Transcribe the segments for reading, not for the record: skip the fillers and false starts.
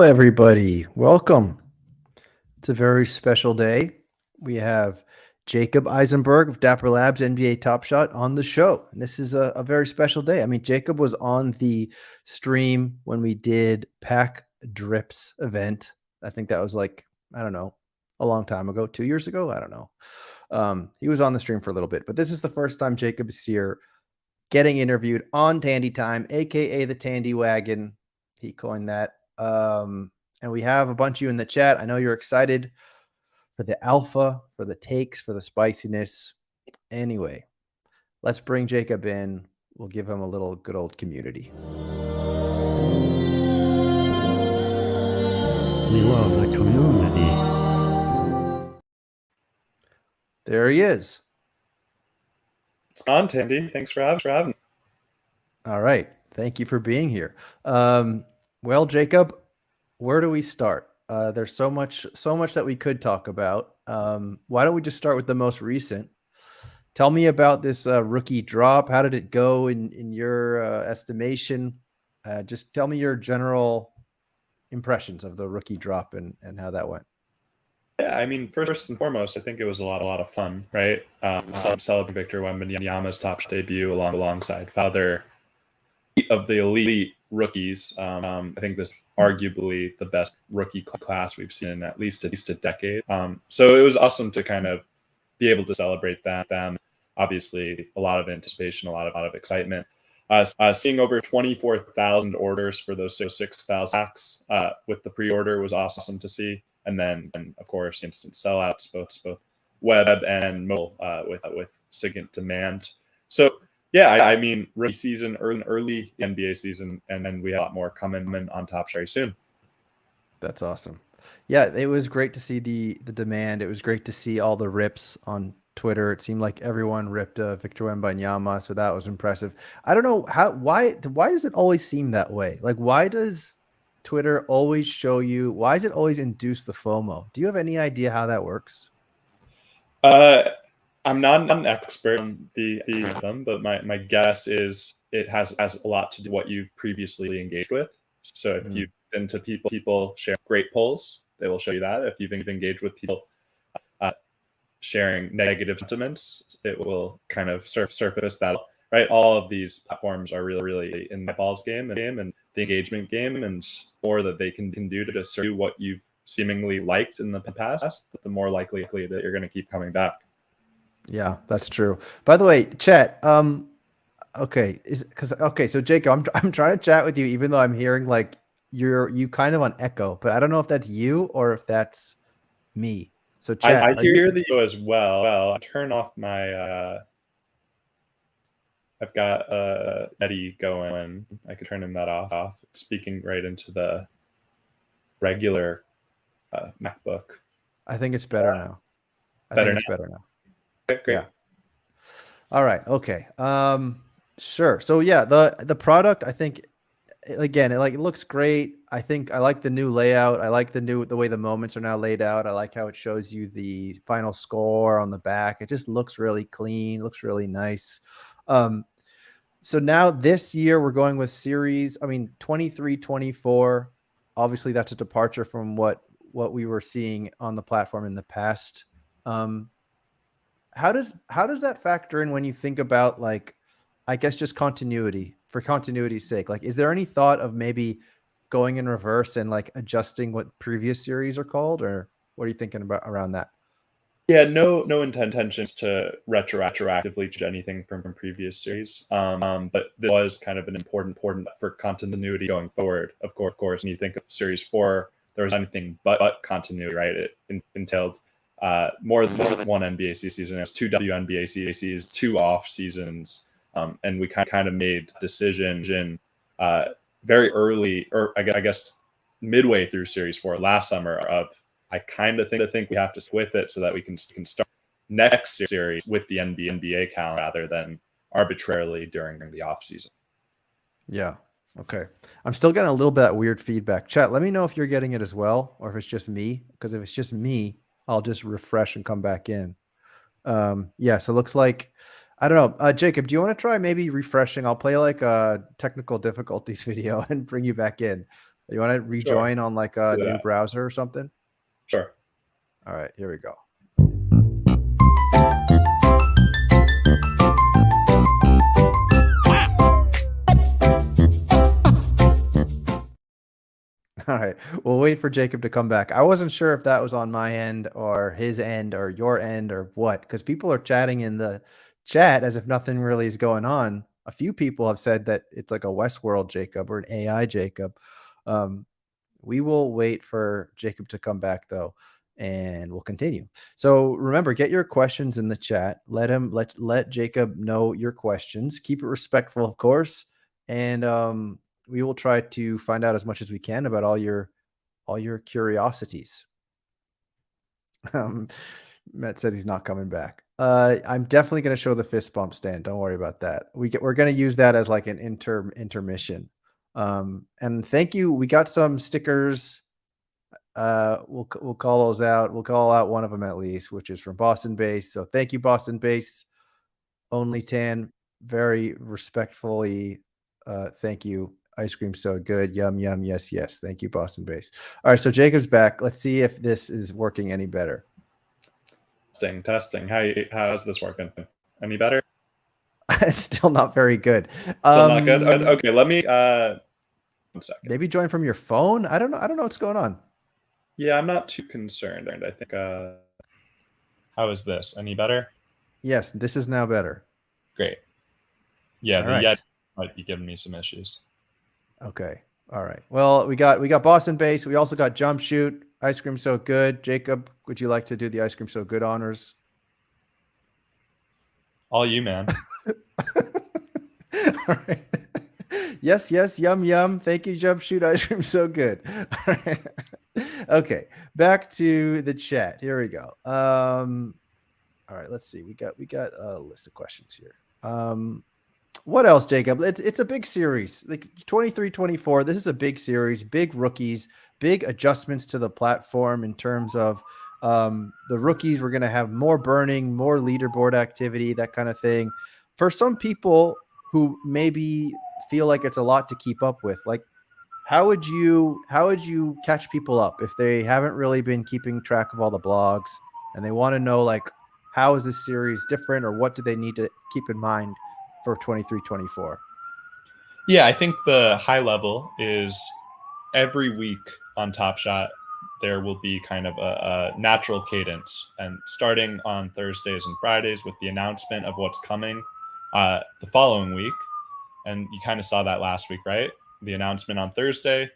everybody. Welcome. It's a very special day. We have Jacob EISENBERG of Dapper Labs NBA Top Shot on the show. And this is a very special day. I mean, Jacob was on the stream when we did Pack Drips event. I think that was I don't know, a long time ago, 2 years ago. I don't know. He was on the stream for a little bit, but this is the first time Jacob is here getting interviewed on Tandy Time, aka the Tandy Wagon. He coined that. And we have a bunch of you in the chat. I know you're excited for the alpha, for the takes, for the spiciness. Anyway, let's bring Jacob in. We'll give him a little good old community. We love the community. There he is. It's on, Tandy. Thanks for having me. All right. Thank you for being here. Well, Jacob, where do we start? There's so much that we could talk about. Why don't we just start with the most recent? Tell me about this rookie drop. How did it go in your estimation? Just tell me your general impressions of the rookie drop and how that went. Yeah, I mean, first and foremost, I think it was a lot of fun, right? Celebrating Victor Wembanyama's top debut alongside father of the elite rookies. I think this is arguably the best rookie class we've seen in at least a decade. So it was awesome to kind of be able to celebrate them. Obviously, a lot of anticipation, a lot of excitement. Seeing over 24,000 orders for those 6,000 packs with the pre-order was awesome to see. And then, of course, instant sellouts, both web and mobile with significant demand. So, yeah, I mean, rookie season, early NBA season, and then we have a lot more coming on top very soon. That's awesome. Yeah, it was great to see the demand. It was great to see all the rips on Twitter. It seemed like everyone ripped Victor Wembanyama, so that was impressive. I don't know why does it always seem that way? Like, why does Twitter always show you? Why does it always induce the FOMO? Do you have any idea how that works? I'm not an expert on the them, but my guess is it has a lot to do with what you've previously engaged with. So if you've been to people share great polls, they will show you that. If you've engaged with people sharing negative sentiments, it will kind of surface that. Right, all of these platforms are really in the balls game and the engagement game, and more that they can do to just do what you've seemingly liked in the past, the more likely that you're going to keep coming back. Yeah, that's true. By the way, chat. Okay, so Jacob, I'm trying to chat with you, even though I'm hearing like you kind of on echo, but I don't know if that's you or if that's me. So chat. I hear the echo as well. Well, I turn off my. I've got Eddie going. I could turn that off. Speaking right into the regular MacBook. I think it's better now. Better now. Okay, great. Yeah. All right. Okay. Sure. So yeah, the product, I think, again, it looks great. I think I like the new layout. I like the way the moments are now laid out. I like how it shows you the final score on the back. It just looks really clean. Looks really nice. So now this year we're going with series, 23-24. Obviously that's a departure from what we were seeing on the platform in the past. How does that factor in when you think about, like, I guess just continuity, for continuity's sake? Like, is there any thought of maybe going in reverse and like adjusting what previous series are called, or what are you thinking about around that? Yeah, no intentions to retroactively change anything from previous series. But this was kind of an important for continuity going forward. Of course, when you think of Series 4, there was anything but continuity, right? It entailed more than one NBA season. It was 2 WNBA seasons, 2 off seasons, and we kind of made a decision very early, or I guess midway through Series 4 last summer of, I kind of think we have to stick with it so that we can start next series with the NBA calendar rather than arbitrarily during the off season. Yeah. Okay. I'm still getting a little bit of weird feedback. Chat, let me know if you're getting it as well, or if it's just me. Because if it's just me, I'll just refresh and come back in. Yeah. So it looks like, I don't know. Jacob, do you want to try maybe refreshing? I'll play like a technical difficulties video and bring you back in. You want to rejoin on like a Do new that. browser or something? Sure. All right, here we go. All right, we'll wait for Jacob to come back. I wasn't sure if that was on my end or his end or your end or what, because people are chatting in the chat as if nothing really is going on. A few people have said that it's like a Westworld Jacob or an AI Jacob. Um, we will wait for Jacob to come back though, and we'll continue. So remember, get your questions in the chat. Let Jacob know your questions. Keep it respectful, of course, and we will try to find out as much as we can about all your curiosities. Matt says he's not coming back. I'm definitely going to show the fist bump stand. Don't worry about that. We're going to use that as like an intermission. And thank you. We got some stickers. We'll call those out. We'll call out one of them at least, which is from Boston Base. So thank you, Boston Base. Only Tan, very respectfully. Thank you. Ice cream so good. Yum, yum. Yes, yes. Thank you, Boston Base. All right. So Jacob's back. Let's see if this is working any better. Testing. How's this working? Any better? It's still not very good. Still not good. Okay, let me 1 second. Maybe join from your phone. I don't know what's going on. Yeah, I'm not too concerned. I think how is this? Any better? Yes, this is now better. Great. Yeah, All right. might be giving me some issues. Okay. All right. Well, we got Boston Base. We also got Jump Shoot. Ice cream so good. Jacob, would you like to do the ice cream so good honors? All you, man. All right. Yes, yes, yum, yum. Thank you, Jump Shoot. Ice cream so good. All right. Okay, back to the chat. Here we go. All right, let's see. We got a list of questions here. What else, Jacob? It's a big series. Like 23-24. This is a big series, big rookies, big adjustments to the platform in terms of the rookies. We're going to have more burning, more leaderboard activity, that kind of thing. For some people who maybe feel like it's a lot to keep up with, like how would you catch people up if they haven't really been keeping track of all the blogs and they want to know like how is this series different or what do they need to keep in mind for 23-24? Yeah, I think the high level is every week on Top Shot, there will be kind of a natural cadence, and starting on Thursdays and Fridays with the announcement of what's coming the following week. And you kind of saw that last week, right? The announcement on Thursday,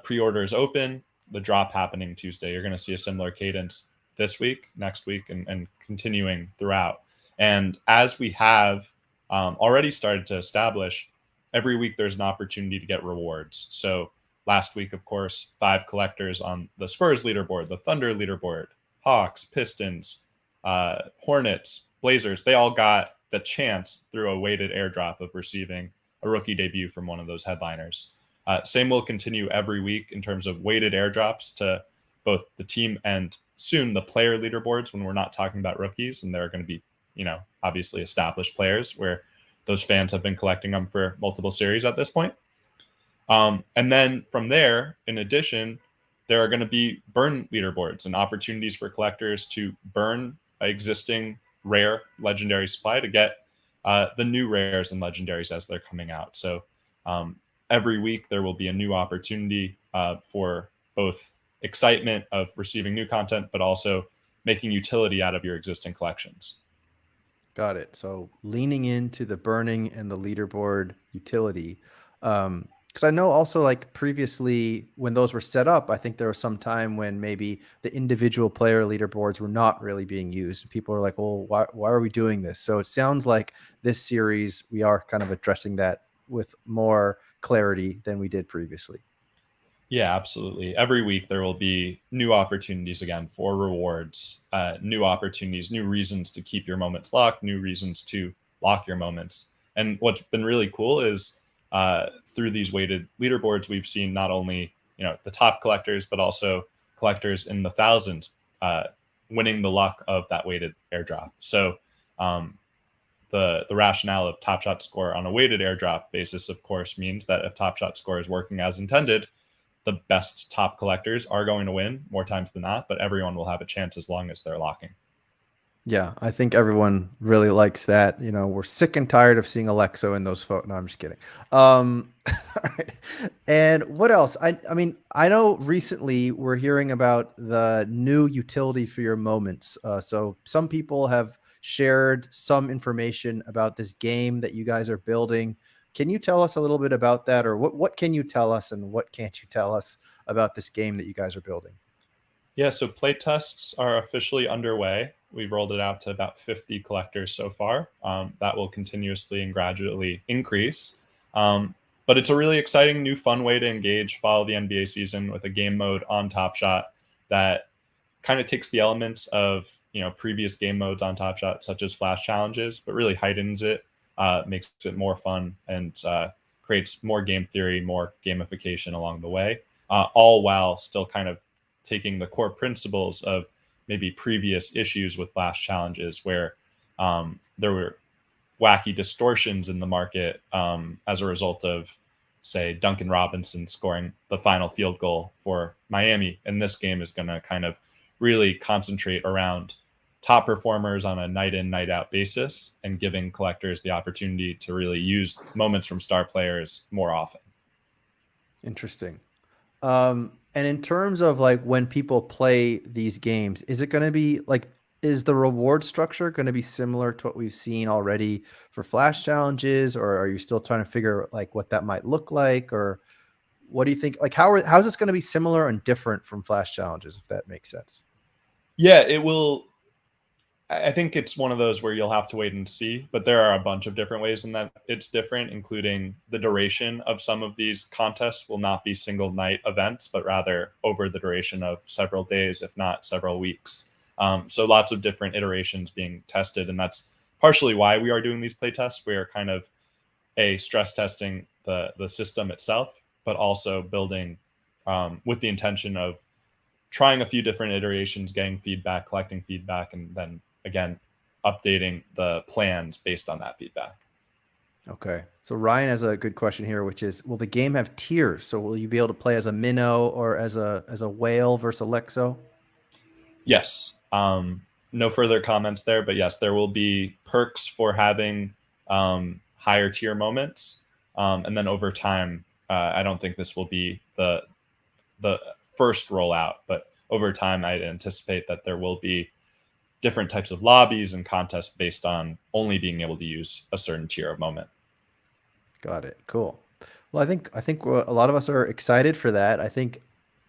pre-orders open, the drop happening Tuesday. You're going to see a similar cadence this week, next week, and continuing throughout. And as we have already started to establish, every week there's an opportunity to get rewards. So last week, of course, 5 collectors on the Spurs leaderboard, the Thunder leaderboard, Hawks, Pistons, Hornets, Blazers, they all got the chance through a weighted airdrop of receiving a rookie debut from one of those headliners. Same will continue every week in terms of weighted airdrops to both the team and soon the player leaderboards when we're not talking about rookies, and there are going to be, obviously established players where those fans have been collecting them for multiple series at this point. And then from there, in addition, there are going to be burn leaderboards and opportunities for collectors to burn existing rare legendary supply to get the new rares and legendaries as they're coming out. So every week there will be a new opportunity for both excitement of receiving new content, but also making utility out of your existing collections. Got it. So leaning into the burning and the leaderboard utility. Because I know also like previously when those were set up, I think there was some time when maybe the individual player leaderboards were not really being used. People are like, well, why are we doing this? So it sounds like this series, we are kind of addressing that with more clarity than we did previously. Yeah, absolutely. Every week there will be new opportunities again for rewards, new opportunities, new reasons to keep your moments locked, new reasons to lock your moments. And what's been really cool is through these weighted leaderboards, we've seen not only the top collectors, but also collectors in the thousands winning the luck of that weighted airdrop. So the rationale of Top Shot score on a weighted airdrop basis, of course, means that if Top Shot score is working as intended, the best top collectors are going to win more times than not, but everyone will have a chance as long as they're locking. Yeah, I think everyone really likes that. You know, we're sick and tired of seeing Alexo in those photos. No, I'm just kidding. All right. And what else? I mean, I know recently we're hearing about the new utility for your moments. So some people have shared some information about this game that you guys are building. Can you tell us a little bit about that, or what can you tell us and what can't you tell us about this game that you guys are building? Yeah, so play tests are officially underway. We've rolled it out to about 50 collectors so far. That will continuously and gradually increase. But it's a really exciting new fun way to engage, follow the NBA season with a game mode on Top Shot that kind of takes the elements of previous game modes on Top Shot, such as flash challenges, but really heightens it, makes it more fun, and creates more game theory, more gamification along the way, all while still kind of taking the core principles of maybe previous issues with flash challenges where there were wacky distortions in the market as a result of, say, Duncan Robinson scoring the final field goal for Miami. And this game is going to kind of really concentrate around top performers on a night in, night out basis and giving collectors the opportunity to really use moments from star players more often. Interesting. And in terms of like when people play these games, is it going to be like, is the reward structure going to be similar to what we've seen already for flash challenges, or are you still trying to figure like what that might look like, or what do you think? Like, how's this going to be similar and different from flash challenges, if that makes sense? Yeah, it will. I think it's one of those where you'll have to wait and see, but there are a bunch of different ways in that it's different, including the duration of some of these contests will not be single night events, but rather over the duration of several days, if not several weeks. So lots of different iterations being tested. And that's partially why we are doing these play tests. We are kind of stress testing the system itself, but also building with the intention of trying a few different iterations, getting feedback, collecting feedback, and then again, updating the plans based on that feedback. Okay. So Ryan has a good question here, which is, will the game have tiers? So will you be able to play as a minnow or as a whale versus Alexo? Yes. No further comments there, but yes, there will be perks for having higher tier moments. And then over time, I don't think this will be the first rollout, but over time, I'd anticipate that there will be different types of lobbies and contests based on only being able to use a certain tier of moment. Got it. Cool. Well, I think a lot of us are excited for that. I think,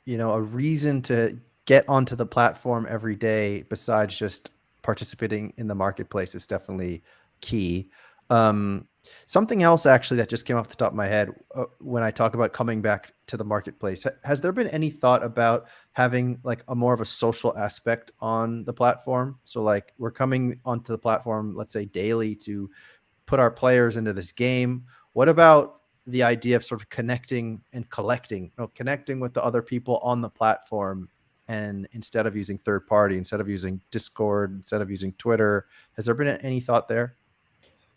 a reason to get onto the platform every day besides just participating in the marketplace is definitely key. Something else actually that just came off the top of my head when I talk about coming back to the marketplace, has there been any thought about having like a more of a social aspect on the platform? So like we're coming onto the platform, let's say daily, to put our players into this game. What about the idea of sort of connecting and collecting, connecting with the other people on the platform, and instead of using third party, instead of using Discord, instead of using Twitter, has there been any thought there?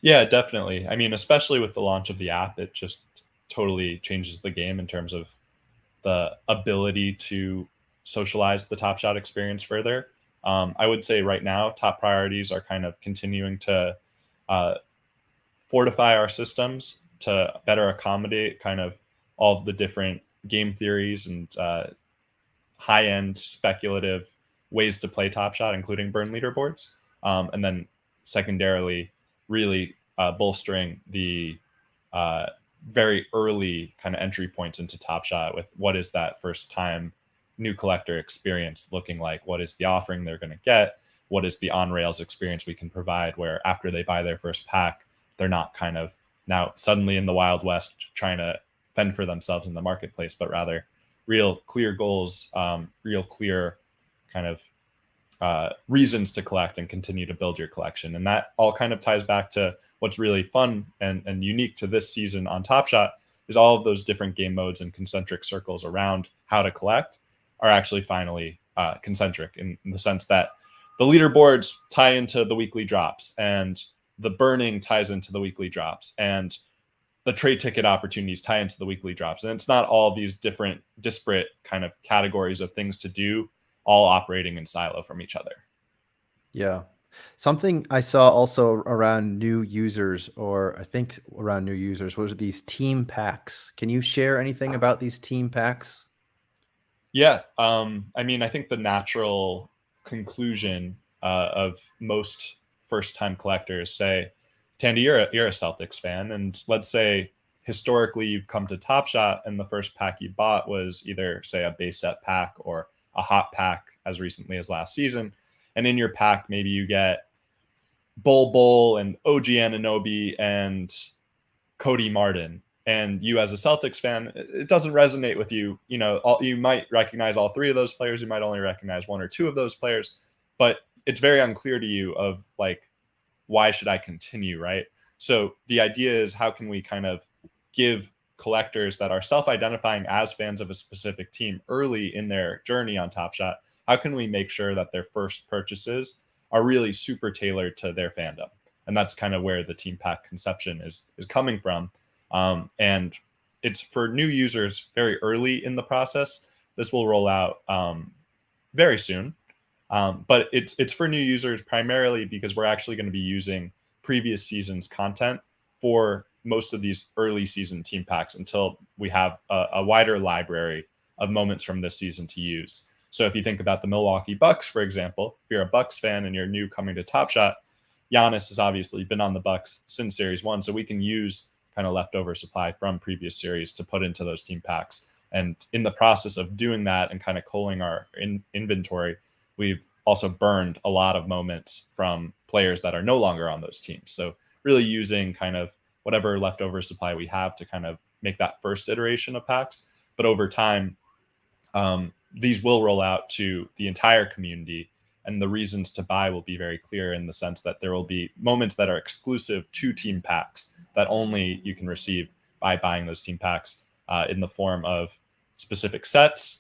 Yeah, definitely. I mean, especially with the launch of the app, it just totally changes the game in terms of the ability to socialize the Top Shot experience further. I would say right now, top priorities are kind of continuing to fortify our systems to better accommodate kind of all of the different game theories and high-end speculative ways to play Top Shot, including burn leaderboards. And then secondarily, really bolstering the very early kind of entry points into Top Shot with what is that first time new collector experience looking like? What is the offering they're going to get? What is the on-rails experience we can provide where after they buy their first pack, they're not kind of now suddenly in the Wild West trying to fend for themselves in the marketplace, but rather real clear goals, real clear kind of reasons to collect and continue to build your collection. And that all kind of ties back to what's really fun and unique to this season on Top Shot is all of those different game modes and concentric circles around how to collect are actually finally concentric in the sense that the leaderboards tie into the weekly drops and the burning ties into the weekly drops. And the trade ticket opportunities tie into the weekly drops. And it's not all these different disparate kind of categories of things to do, all operating in silo from each other. Yeah. Something I saw also around new users, or I think around new users, was these team packs. Can you share anything about these team packs? Yeah. I mean, I think the natural conclusion of most first-time collectors, say, Tandy, you're a Celtics fan, and let's say historically you've come to Top Shot and the first pack you bought was either, say, a base set pack or a hot pack as recently as last season. And in your pack, maybe you get Bol and OG Anunoby and Cody Martin. And you as a Celtics fan, it doesn't resonate with you. You know, you might recognize all three of those players. You might only recognize one or two of those players, but it's very unclear to you of like, why should I continue, right? So the idea is, how can we kind of give collectors that are self-identifying as fans of a specific team early in their journey on Top Shot, how can we make sure that their first purchases are really super tailored to their fandom? And that's kind of where the team pack conception is coming from. And it's for new users very early in the process. This will roll out very soon. But it's for new users primarily because we're actually going to be using previous season's content for most of these early season team packs until we have a wider library of moments from this season to use. So if you think about the Milwaukee Bucks, for example, if you're a Bucks fan and you're new coming to Top Shot, Giannis has obviously been on the Bucks since Series 1, so we can use kind of leftover supply from previous series to put into those team packs. And in the process of doing that and kind of culling our inventory, we've also burned a lot of moments from players that are no longer on those teams. So really using kind of whatever leftover supply we have to kind of make that first iteration of packs. But over time, these will roll out to the entire community, and the reasons to buy will be very clear in the sense that there will be moments that are exclusive to team packs that only you can receive by buying those team packs in the form of specific sets,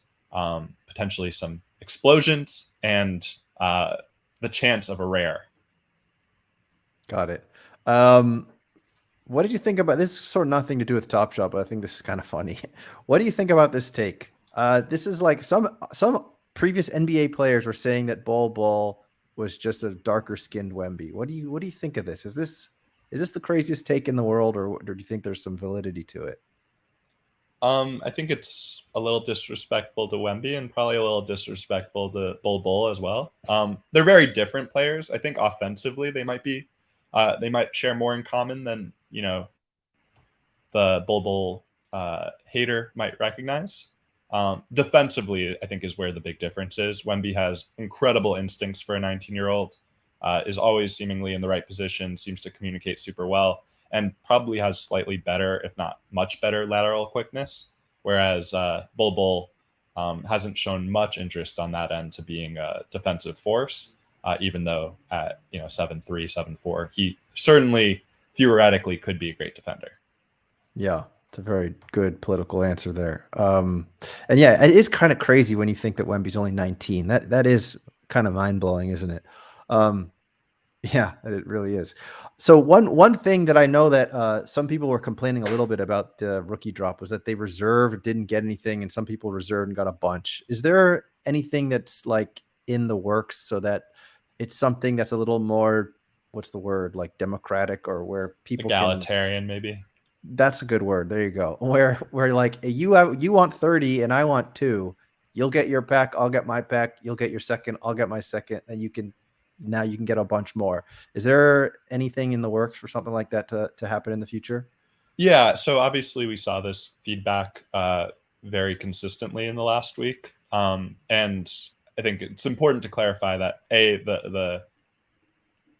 potentially some explosions, and the chance of a rare. Got it. What did you think about this? Sort of nothing to do with Top Shot, but I think this is kind of funny. What do you think about this take? This is like some previous NBA players were saying that Bol was just a darker skinned Wemby. What do you think of this? Is this the craziest take in the world, or do you think there's some validity to it? I think it's a little disrespectful to Wemby and probably a little disrespectful to Bol as well. They're very different players. I think offensively they might share more in common than, you know, the Bol hater might recognize. Defensively, I think is where the big difference is. Wemby has incredible instincts for a 19-year-old, is always seemingly in the right position, seems to communicate super well, and probably has slightly better, if not much better, lateral quickness. Whereas Bol hasn't shown much interest on that end to being a defensive force, even though at 7'3", 7'4", he certainly theoretically could be a great defender. Yeah, it's a very good political answer there. And yeah, it is kind of crazy when you think that Wemby's only 19. That is kind of mind blowing, isn't it? Yeah, it really is. So one thing that I know that some people were complaining a little bit about the rookie drop was that they reserved, didn't get anything, and some people reserved and got a bunch. Is there anything that's like in the works so that it's something that's a little more, what's the word, like democratic, or where people egalitarian, maybe? That's a good word. There you go. Where like you want 30 and I want 2. You'll get your pack, I'll get my pack. You'll get your second, I'll get my second, and you can get a bunch more. Is there anything in the works for something like that to happen in the future? Yeah. So obviously we saw this feedback very consistently in the last week. And I think it's important to clarify that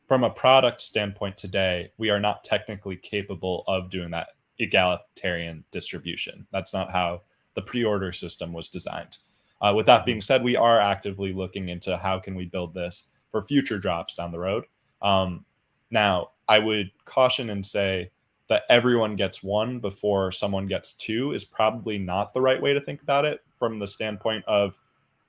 from a product standpoint today, we are not technically capable of doing that egalitarian distribution. That's not how the pre-order system was designed. With that being said, we are actively looking into how can we build this for future drops down the road. Now, I would caution and say that everyone gets 1 before someone gets 2 is probably not the right way to think about it, from the standpoint of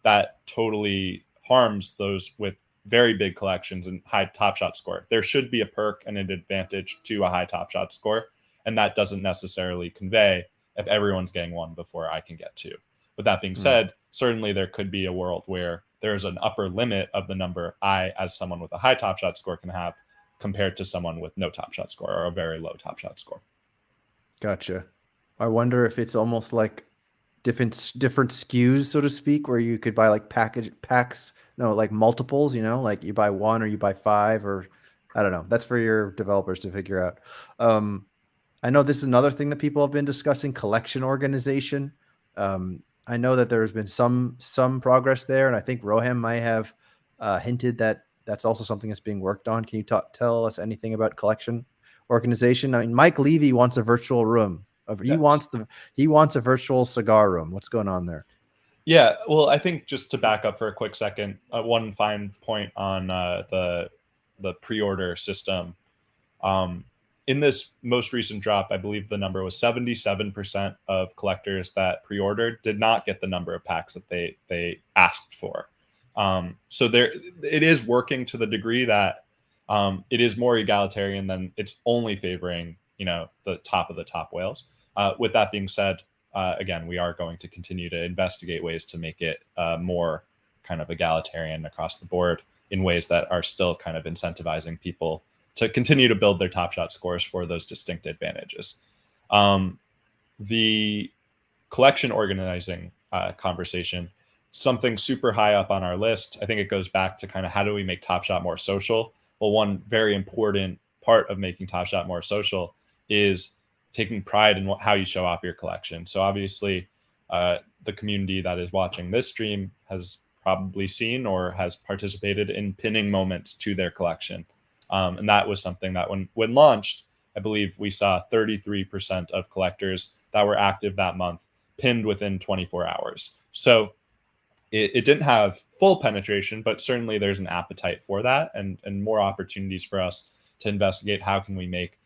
that totally harms those with very big collections and high Top Shot score. There should be a perk and an advantage to a high Top Shot score. And that doesn't necessarily convey if everyone's getting one before I can get two. With that being said, certainly there could be a world where there's an upper limit of the number I, as someone with a high Top Shot score, can have compared to someone with no Top Shot score or a very low Top Shot score. Gotcha. I wonder if it's almost like different SKUs, so to speak, where you could buy like like multiples, like you buy one or you buy five, or I don't know. That's for your developers to figure out. I know this is another thing that people have been discussing, collection organization. I know that there's been some progress there, and I think Roham might have hinted that that's also something that's being worked on. Can you tell us anything about collection organization? I mean, Mike Levy wants a virtual room. He wants a virtual cigar room. What's going on there? Yeah, well, I think just to back up for a quick second, one fine point on the pre-order system. In this most recent drop, I believe the number was 77% of collectors that pre-ordered did not get the number of packs that they asked for. So it is working to the degree that it is more egalitarian than it's only favoring, the top of the top whales. With that being said, again, we are going to continue to investigate ways to make it more kind of egalitarian across the board in ways that are still kind of incentivizing people to continue to build their Top Shot scores for those distinct advantages. The collection organizing conversation, something super high up on our list. I think it goes back to kind of how do we make Top Shot more social? Well, one very important part of making Top Shot more social is taking pride in how you show off your collection. So obviously, the community that is watching this stream has probably seen or has participated in pinning moments to their collection. And that was something that when launched, I believe we saw 33% of collectors that were active that month pinned within 24 hours. So it didn't have full penetration, but certainly there's an appetite for that and more opportunities for us to investigate how can we make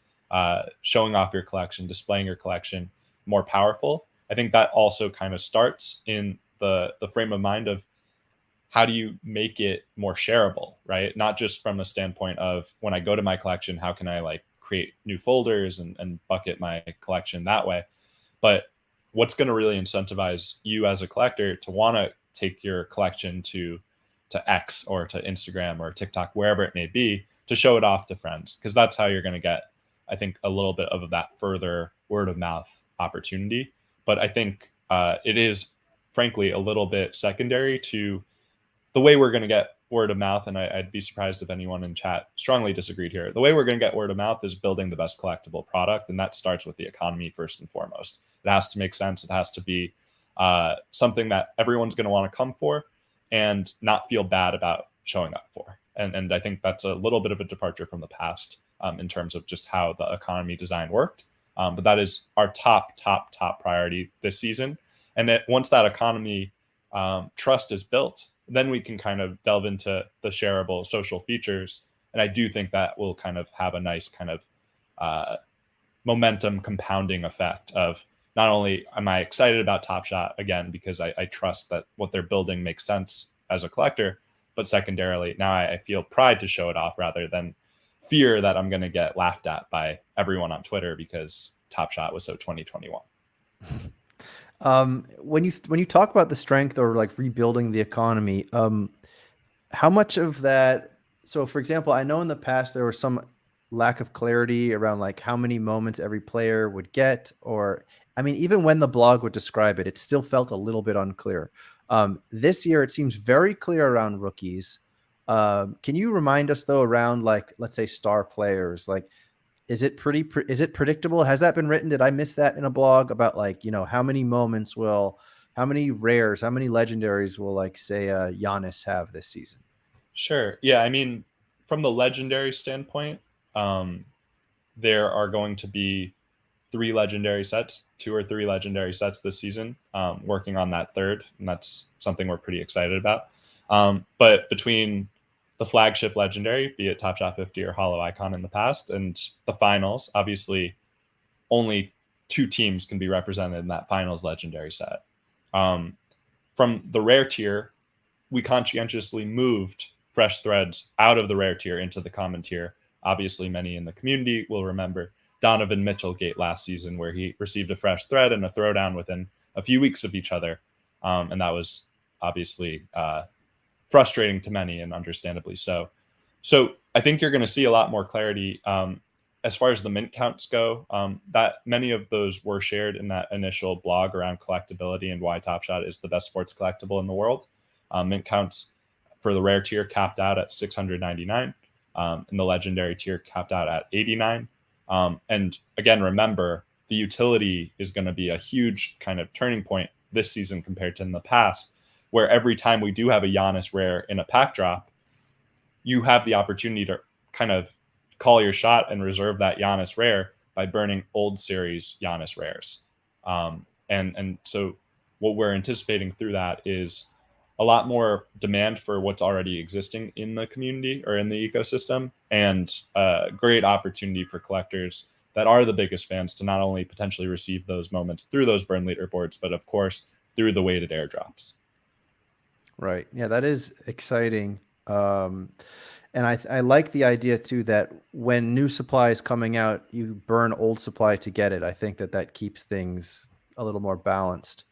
showing off your collection, displaying your collection more powerful. I think that also kind of starts in the frame of mind of how do you make it more shareable, right? Not just from a standpoint of when I go to my collection, how can I like create new folders and bucket my collection that way? But what's going to really incentivize you as a collector to want to take your collection to X or to Instagram or TikTok, wherever it may be, to show it off to friends? Because that's how you're going to get, I think, a little bit of that further word of mouth opportunity. But I think it is, frankly, a little bit secondary to the way we're going to get word of mouth. And I'd be surprised if anyone in chat strongly disagreed here. The way we're going to get word of mouth is building the best collectible product. And that starts with the economy first and foremost. It has to make sense. It has to be something that everyone's going to want to come for and not feel bad about showing up for. And I think that's a little bit of a departure from the past in terms of just how the economy design worked. But that is our top priority this season. And once that economy trust is built, then we can kind of delve into the shareable social features. And I do think that will kind of have a nice kind of momentum compounding effect of not only am I excited about Top Shot, again, because I trust that what they're building makes sense as a collector, but secondarily, now I feel pride to show it off rather than fear that I'm going to get laughed at by everyone on Twitter because Top Shot was so 2021. When you talk about the strength or like rebuilding the economy, how much of that? So, for example, I know in the past there was some lack of clarity around like how many moments every player would get, or I mean, even when the blog would describe it, it still felt a little bit unclear. This year, it seems very clear around rookies. Can you remind us though around like, let's say star players, like, is it predictable? Has that been written? Did I miss that in a blog about like, how many moments how many rares, how many legendaries will like say Giannis have this season? Sure. Yeah. I mean, from the legendary standpoint, there are going to be 2 or 3 legendary sets this season, working on that third. And that's something we're pretty excited about. But between the flagship legendary, be it Top Shot 50 or Hollow Icon in the past, and the finals, obviously only 2 teams can be represented in that finals legendary set. From the rare tier, we conscientiously moved Fresh Threads out of the rare tier into the common tier. Obviously, many in the community will remember Donovan Mitchell gate last season, where he received a fresh thread and a throwdown within a few weeks of each other. And that was obviously frustrating to many, and understandably so. So I think you're going to see a lot more clarity as far as the mint counts go. That many of those were shared in that initial blog around collectability and why Top Shot is the best sports collectible in the world. Mint counts for the rare tier capped out at 699, and the legendary tier capped out at 89. And again, remember, the utility is going to be a huge kind of turning point this season compared to in the past, where every time we do have a Giannis rare in a pack drop, you have the opportunity to kind of call your shot and reserve that Giannis rare by burning old series Giannis rares. And so what we're anticipating through that is a lot more demand for what's already existing in the community or in the ecosystem, and a great opportunity for collectors that are the biggest fans to not only potentially receive those moments through those burn leaderboards, but of course through the weighted airdrops. Right. Yeah, that is exciting. And I like the idea too that when new supply is coming out, you burn old supply to get it. I think that keeps things a little more balanced.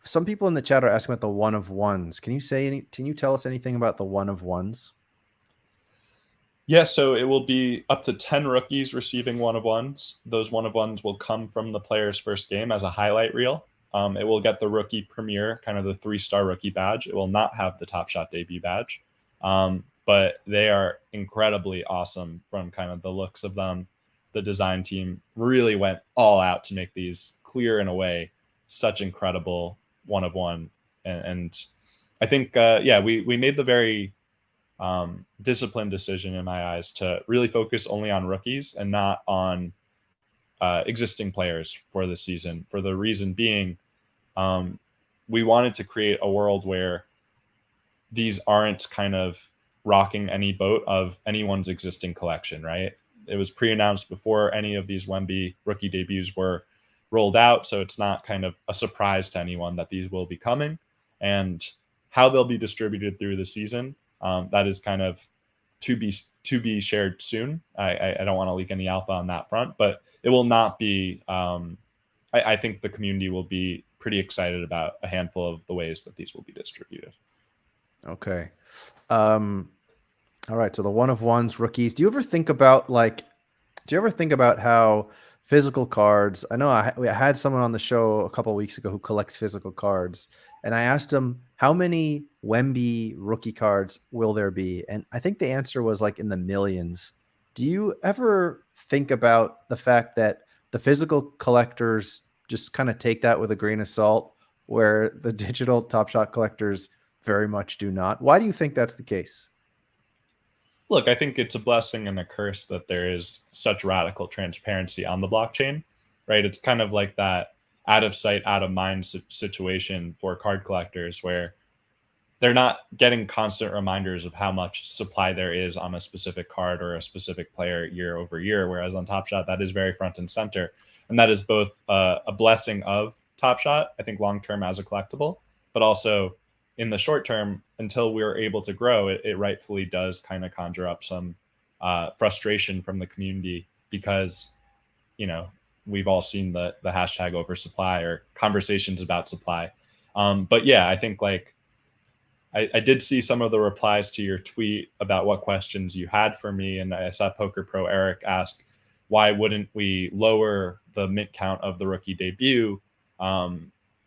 Some people in the chat are asking about the one of ones. Can you tell us anything about the one of ones? Yeah, so it will be up to 10 rookies receiving one of ones. Those one of ones will come from the player's first game as a highlight reel. It will get the rookie premier, kind of the 3-star rookie badge. It will not have the Top Shot debut badge, but they are incredibly awesome from kind of the looks of them. The design team really went all out to make these clear in a way such incredible one of one. And I think, we made the very disciplined decision in my eyes to really focus only on rookies and not on existing players for the season, for the reason being we wanted to create a world where these aren't kind of rocking any boat of anyone's existing collection, right? It was pre-announced before any of these Wemby rookie debuts were rolled out, so it's not kind of a surprise to anyone that these will be coming. And how they'll be distributed through the season, that is kind of to be shared soon. I don't want to leak any alpha on that front, but it will not be. I think the community will be pretty excited about a handful of the ways that these will be distributed. Okay. All right. So the one of ones rookies. Do you ever think about how physical cards? I know I had someone on the show a couple of weeks ago who collects physical cards, and I asked him how many Wemby rookie cards will there be, and I think the answer was like in the millions. Do you ever think about the fact that the physical collectors just kind of take that with a grain of salt, where the digital Top Shot collectors very much do not? Why do you think that's the case? Look, I think it's a blessing and a curse that there is such radical transparency on the blockchain, right? It's kind of like that out of sight, out of mind situation for card collectors, where they're not getting constant reminders of how much supply there is on a specific card or a specific player year over year. Whereas on Top Shot, that is very front and center. And that is both a blessing of Top Shot, I think long-term as a collectible, but also in the short term, until we're able to grow, it rightfully does kind of conjure up some frustration from the community, because, we've all seen the hashtag oversupply or conversations about supply. But yeah, I think I did see some of the replies to your tweet about what questions you had for me. And I saw Poker Pro Eric ask, why wouldn't we lower the mint count of the rookie debut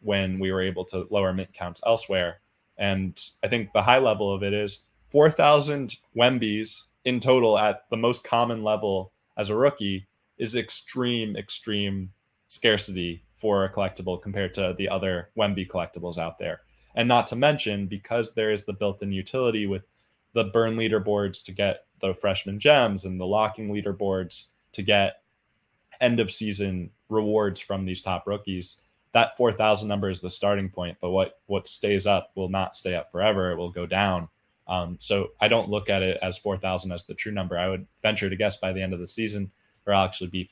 when we were able to lower mint counts elsewhere? And I think the high level of it is 4,000 Wembys in total at the most common level as a rookie is extreme scarcity for a collectible compared to the other Wemby collectibles out there. And not to mention, because there is the built-in utility with the burn leaderboards to get the freshman gems and the locking leaderboards to get end of season rewards from these top rookies, that 4,000 number is the starting point. But what stays up will not stay up forever. It will go down. So I don't look at it as 4,000 as the true number. I would venture to guess by the end of the season, there'll actually be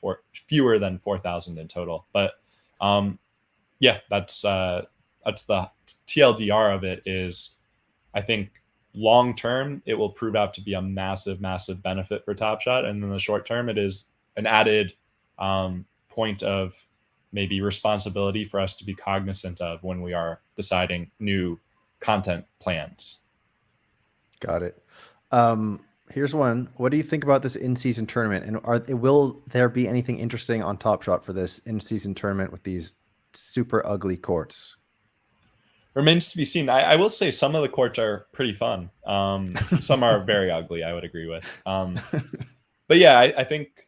fewer than 4,000 in total. But that's the TLDR of it. Is I think long term it will prove out to be a massive benefit for Top Shot, and in the short term it is an added point of maybe responsibility for us to be cognizant of when we are deciding new content plans. Got it. Here's one. What do you think about this in-season tournament? And will there be anything interesting on Top Shot for this in-season tournament with these super ugly courts? Remains to be seen. I will say some of the courts are pretty fun. Some are very ugly, I would agree with. But yeah, I think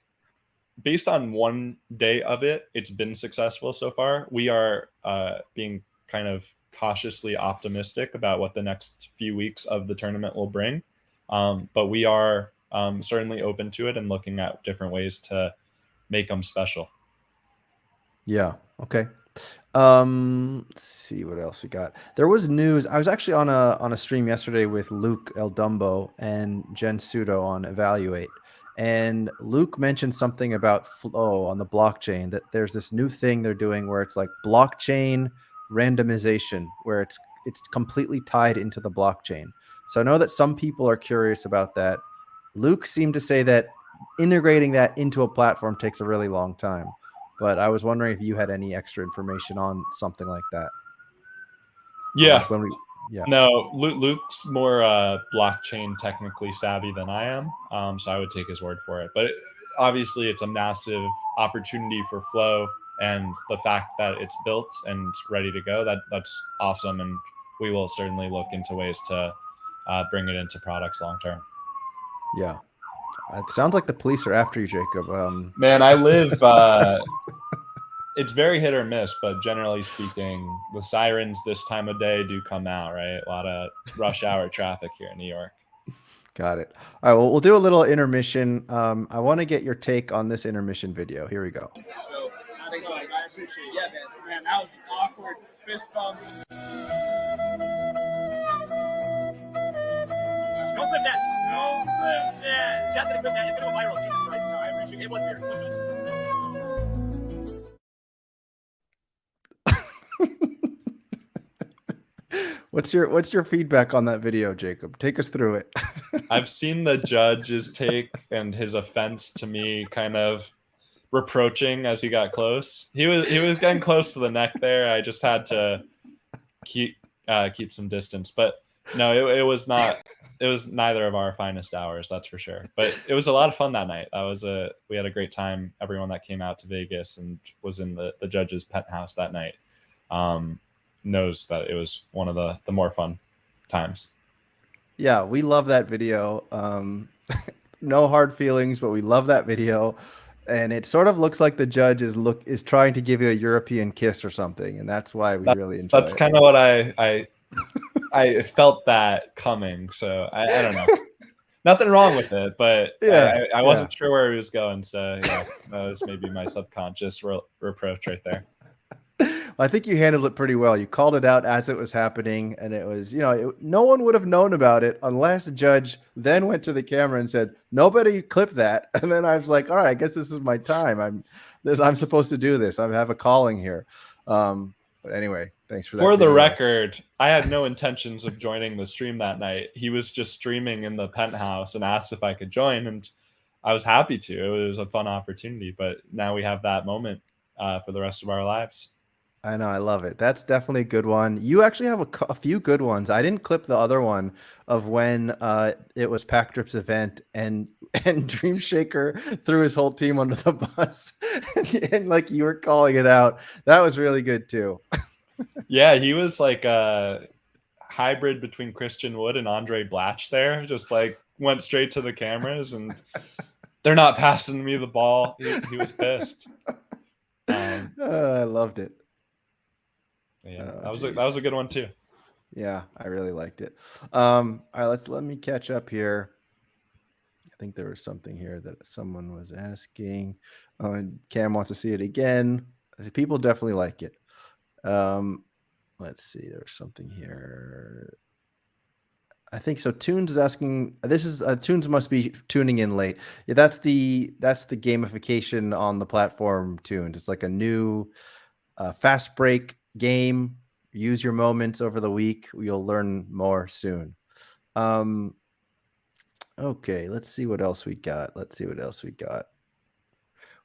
based on one day of it, it's been successful so far. We are being kind of cautiously optimistic about what the next few weeks of the tournament will bring. But we are certainly open to it and looking at different ways to make them special. Yeah. Okay. Let's see what else we got. There was news. I was actually on a stream yesterday with Luke El Dumbo and Jen Sudo on Evaluate. And Luke mentioned something about flow on the blockchain, that there's this new thing they're doing where it's like blockchain randomization, where it's completely tied into the blockchain. So I know that some people are curious about that. Luke seemed to say that integrating that into a platform takes a really long time. But I was wondering if you had any extra information on something like that. Yeah. Like yeah. No, Luke's more blockchain technically savvy than I am, so I would take his word for it. But obviously, it's a massive opportunity for Flow, and the fact that it's built and ready to go, that's awesome. And we will certainly look into ways to bring it into products long term. Yeah. It sounds like the police are after you, Jacob. Man, I live... it's very hit or miss, but generally speaking, the sirens this time of day do come out, right? A lot of rush hour traffic here in New York. Got it. All right, well, we'll do a little intermission. I want to get your take on this intermission video. Here we go. So, how's it going? I appreciate it. Yeah, man, that was awkward. Fist bump. Don't clip that. Don't clip that. Just gonna clip that. It's gonna go viral. Jesus Christ. No, I appreciate it. It was weird. What's your feedback on that video, Jacob? Take us through it. I've seen the judge's take and his offense to me kind of reproaching as he got close. He was getting close to the neck there. I just had to keep some distance. But no, it was not. It was neither of our finest hours, that's for sure. But it was a lot of fun that night. We had a great time. Everyone that came out to Vegas and was in the judge's penthouse that night knows that it was one of the more fun times. Yeah, we love that video. No hard feelings, but we love that video. And it sort of looks like the judge is trying to give you a European kiss or something, and that's why we really enjoy it. That's kind of what I felt that coming. So I don't know. Nothing wrong with it, but yeah, I wasn't sure where he was going. So yeah, that was maybe my subconscious reproach right there. I think you handled it pretty well. You called it out as it was happening, and it was, no one would have known about it unless the judge then went to the camera and said, "Nobody clip that." And then I was like, "All right, I guess this is my time. I'm supposed to do this. I have a calling here." But anyway, thanks for that. For the record, I had no intentions of joining the stream that night. He was just streaming in the penthouse and asked if I could join, and I was happy to. It was a fun opportunity, but now we have that moment for the rest of our lives. I know. I love it. That's definitely a good one. You actually have a few good ones. I didn't clip the other one of when it was Pack Drip's event and Dream Shaker threw his whole team under the bus and like you were calling it out. That was really good too. Yeah, he was like a hybrid between Christian Wood and Andre Blatch there. Just like went straight to the cameras and they're not passing me the ball. He was pissed. I loved it. Yeah, that was a good one too. Yeah, I really liked it. All right, let me catch up here. I think there was something here that someone was asking. Oh, and Cam wants to see it again. People definitely like it. Let's see. There's something here. I think so. Tunes is asking. This is Tunes must be tuning in late. Yeah, that's the gamification on the platform. Tunes. It's like a new fast break game. Use your moments over the week. You'll learn more soon. Okay, let's see what else we got.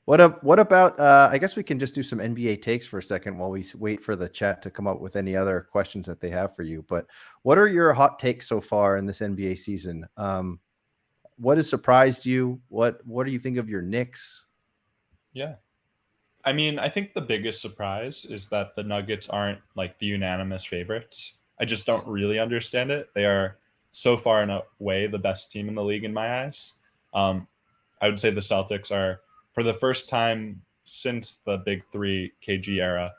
What about? I guess we can just do some NBA takes for a second while we wait for the chat to come up with any other questions that they have for you. But what are your hot takes so far in this NBA season? What has surprised you? What do you think of your Knicks? Yeah. I mean, I think the biggest surprise is that the Nuggets aren't like the unanimous favorites. I just don't really understand it. They are so far and away the best team in the league in my eyes. I would say the Celtics are, for the first time since the Big Three KG era,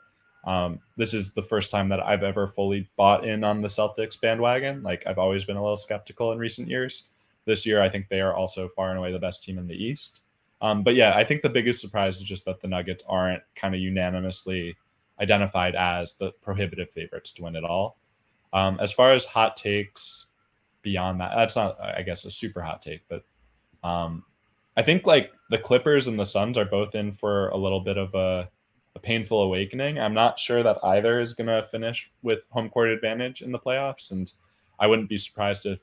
this is the first time that I've ever fully bought in on the Celtics bandwagon. Like, I've always been a little skeptical in recent years. This year, I think they are also far and away the best team in the East. But yeah, I think the biggest surprise is just that the Nuggets aren't kind of unanimously identified as the prohibitive favorites to win it all. As far as hot takes beyond that, that's not, I guess, a super hot take, but I think like the Clippers and the Suns are both in for a little bit of a painful awakening. I'm not sure that either is going to finish with home court advantage in the playoffs, and I wouldn't be surprised if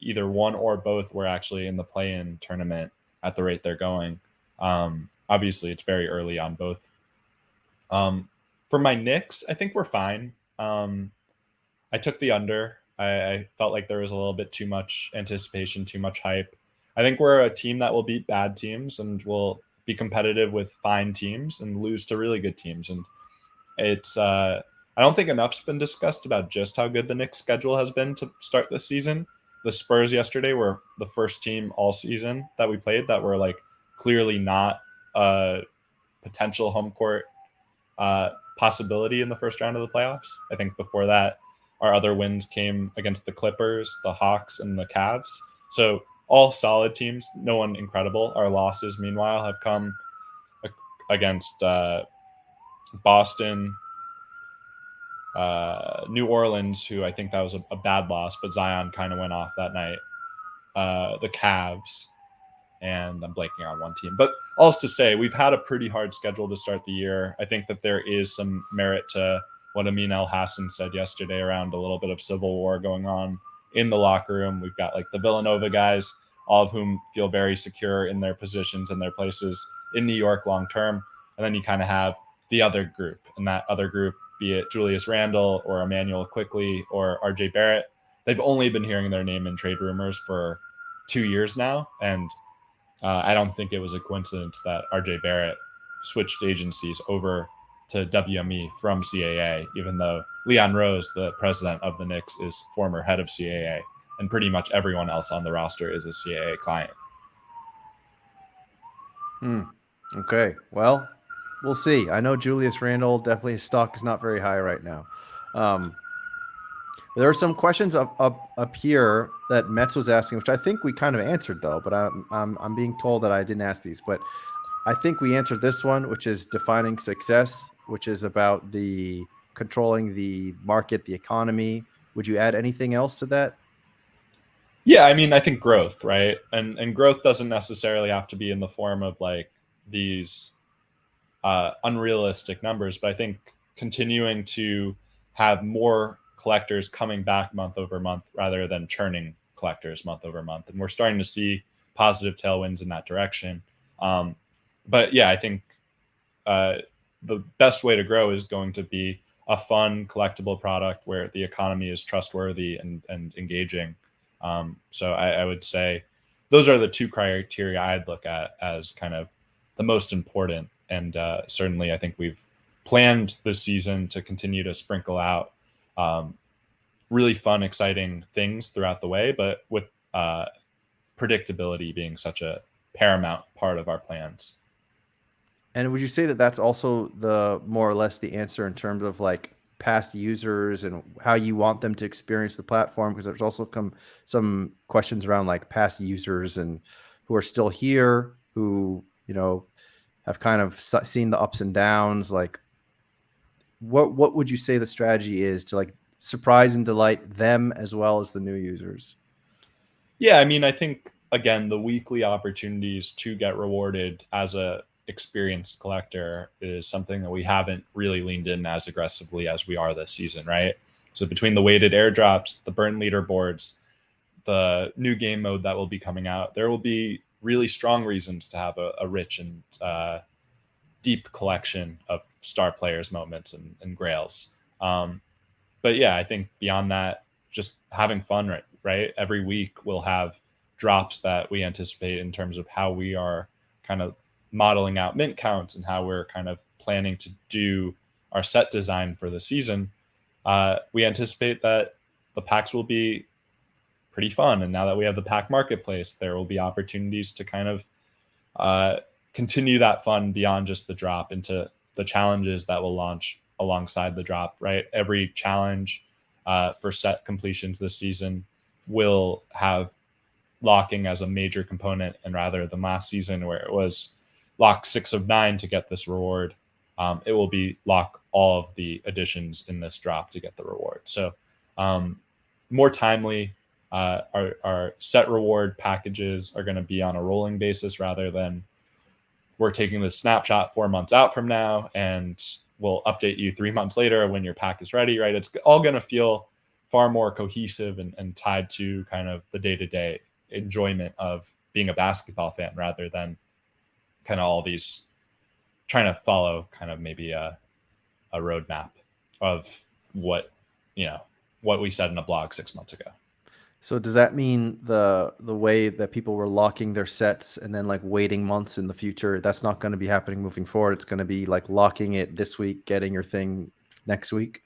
either one or both were actually in the play-in tournament at the rate they're going. Obviously, it's very early on both. For my Knicks, I think we're fine. I took the under. I felt like there was a little bit too much anticipation, too much hype. I think we're a team that will beat bad teams and will be competitive with fine teams and lose to really good teams. And it's I don't think enough's been discussed about just how good the Knicks schedule has been to start the season. The Spurs yesterday were the first team all season that we played that were like clearly not a potential home court possibility in the first round of the playoffs. I think before that, our other wins came against the Clippers, the Hawks, and the Cavs. So all solid teams, no one incredible. Our losses, meanwhile, have come against Boston, New Orleans, who I think that was a bad loss, but Zion kind of went off that night. The Cavs, and I'm blanking on one team. But all's to say, we've had a pretty hard schedule to start the year. I think that there is some merit to what Amin El Hassan said yesterday around a little bit of civil war going on in the locker room. We've got like the Villanova guys, all of whom feel very secure in their positions and their places in New York long term. And then you kind of have the other group, and that other group, be it Julius Randle or Emmanuel Quickley or RJ Barrett, they've only been hearing their name in trade rumors for 2 years now. And I don't think it was a coincidence that RJ Barrett switched agencies over to WME from CAA, even though Leon Rose, the president of the Knicks, is former head of CAA, and pretty much everyone else on the roster is a CAA client. Okay, well, we'll see. I know Julius Randle, definitely his stock is not very high right now. There are some questions up here that Metz was asking, which I think we kind of answered though, but I'm being told that I didn't ask these, but I think we answered this one, which is defining success, which is about the controlling the market, the economy. Would you add anything else to that? Yeah, I mean, I think growth, right? And growth doesn't necessarily have to be in the form of like these unrealistic numbers, but I think continuing to have more collectors coming back month over month rather than churning collectors month over month. And we're starting to see positive tailwinds in that direction. But yeah, I think the best way to grow is going to be a fun, collectible product where the economy is trustworthy and engaging. So I would say those are the two criteria I'd look at as kind of the most important. And certainly I think we've planned this season to continue to sprinkle out really fun, exciting things throughout the way, but with predictability being such a paramount part of our plans. And would you say that that's also the more or less the answer in terms of like past users and how you want them to experience the platform? Because there's also some questions around like past users and who are still here, who, you know, have kind of seen the ups and downs. Like what would you say the strategy is to like surprise and delight them as well as the new users? Yeah, I mean, I think again, the weekly opportunities to get rewarded as a experienced collector is something that we haven't really leaned in as aggressively as we are this season, right? So between the weighted airdrops, the burn leaderboards, the new game mode that will be coming out, there will be really strong reasons to have a rich and deep collection of star players moments and grails. But yeah, I think beyond that, just having fun, right? Every week we'll have drops that we anticipate in terms of how we are kind of modeling out mint counts and how we're kind of planning to do our set design for the season. We anticipate that the packs will be pretty fun. And now that we have the pack marketplace, there will be opportunities to kind of continue that fun beyond just the drop into the challenges that will launch alongside the drop, right? Every challenge for set completions this season will have locking as a major component, and rather than last season where it was lock 6 of 9 to get this reward, it will be lock all of the additions in this drop to get the reward. So more timely, our set reward packages are going to be on a rolling basis rather than we're taking the snapshot 4 months out from now and we'll update you 3 months later when your pack is ready, right? It's all going to feel far more cohesive and tied to kind of the day-to-day enjoyment of being a basketball fan rather than kind of all these trying to follow kind of maybe a roadmap of what we said in a blog 6 months ago. So does that mean the way that people were locking their sets and then like waiting months in the future, that's not going to be happening moving forward? It's going to be like locking it this week, getting your thing next week?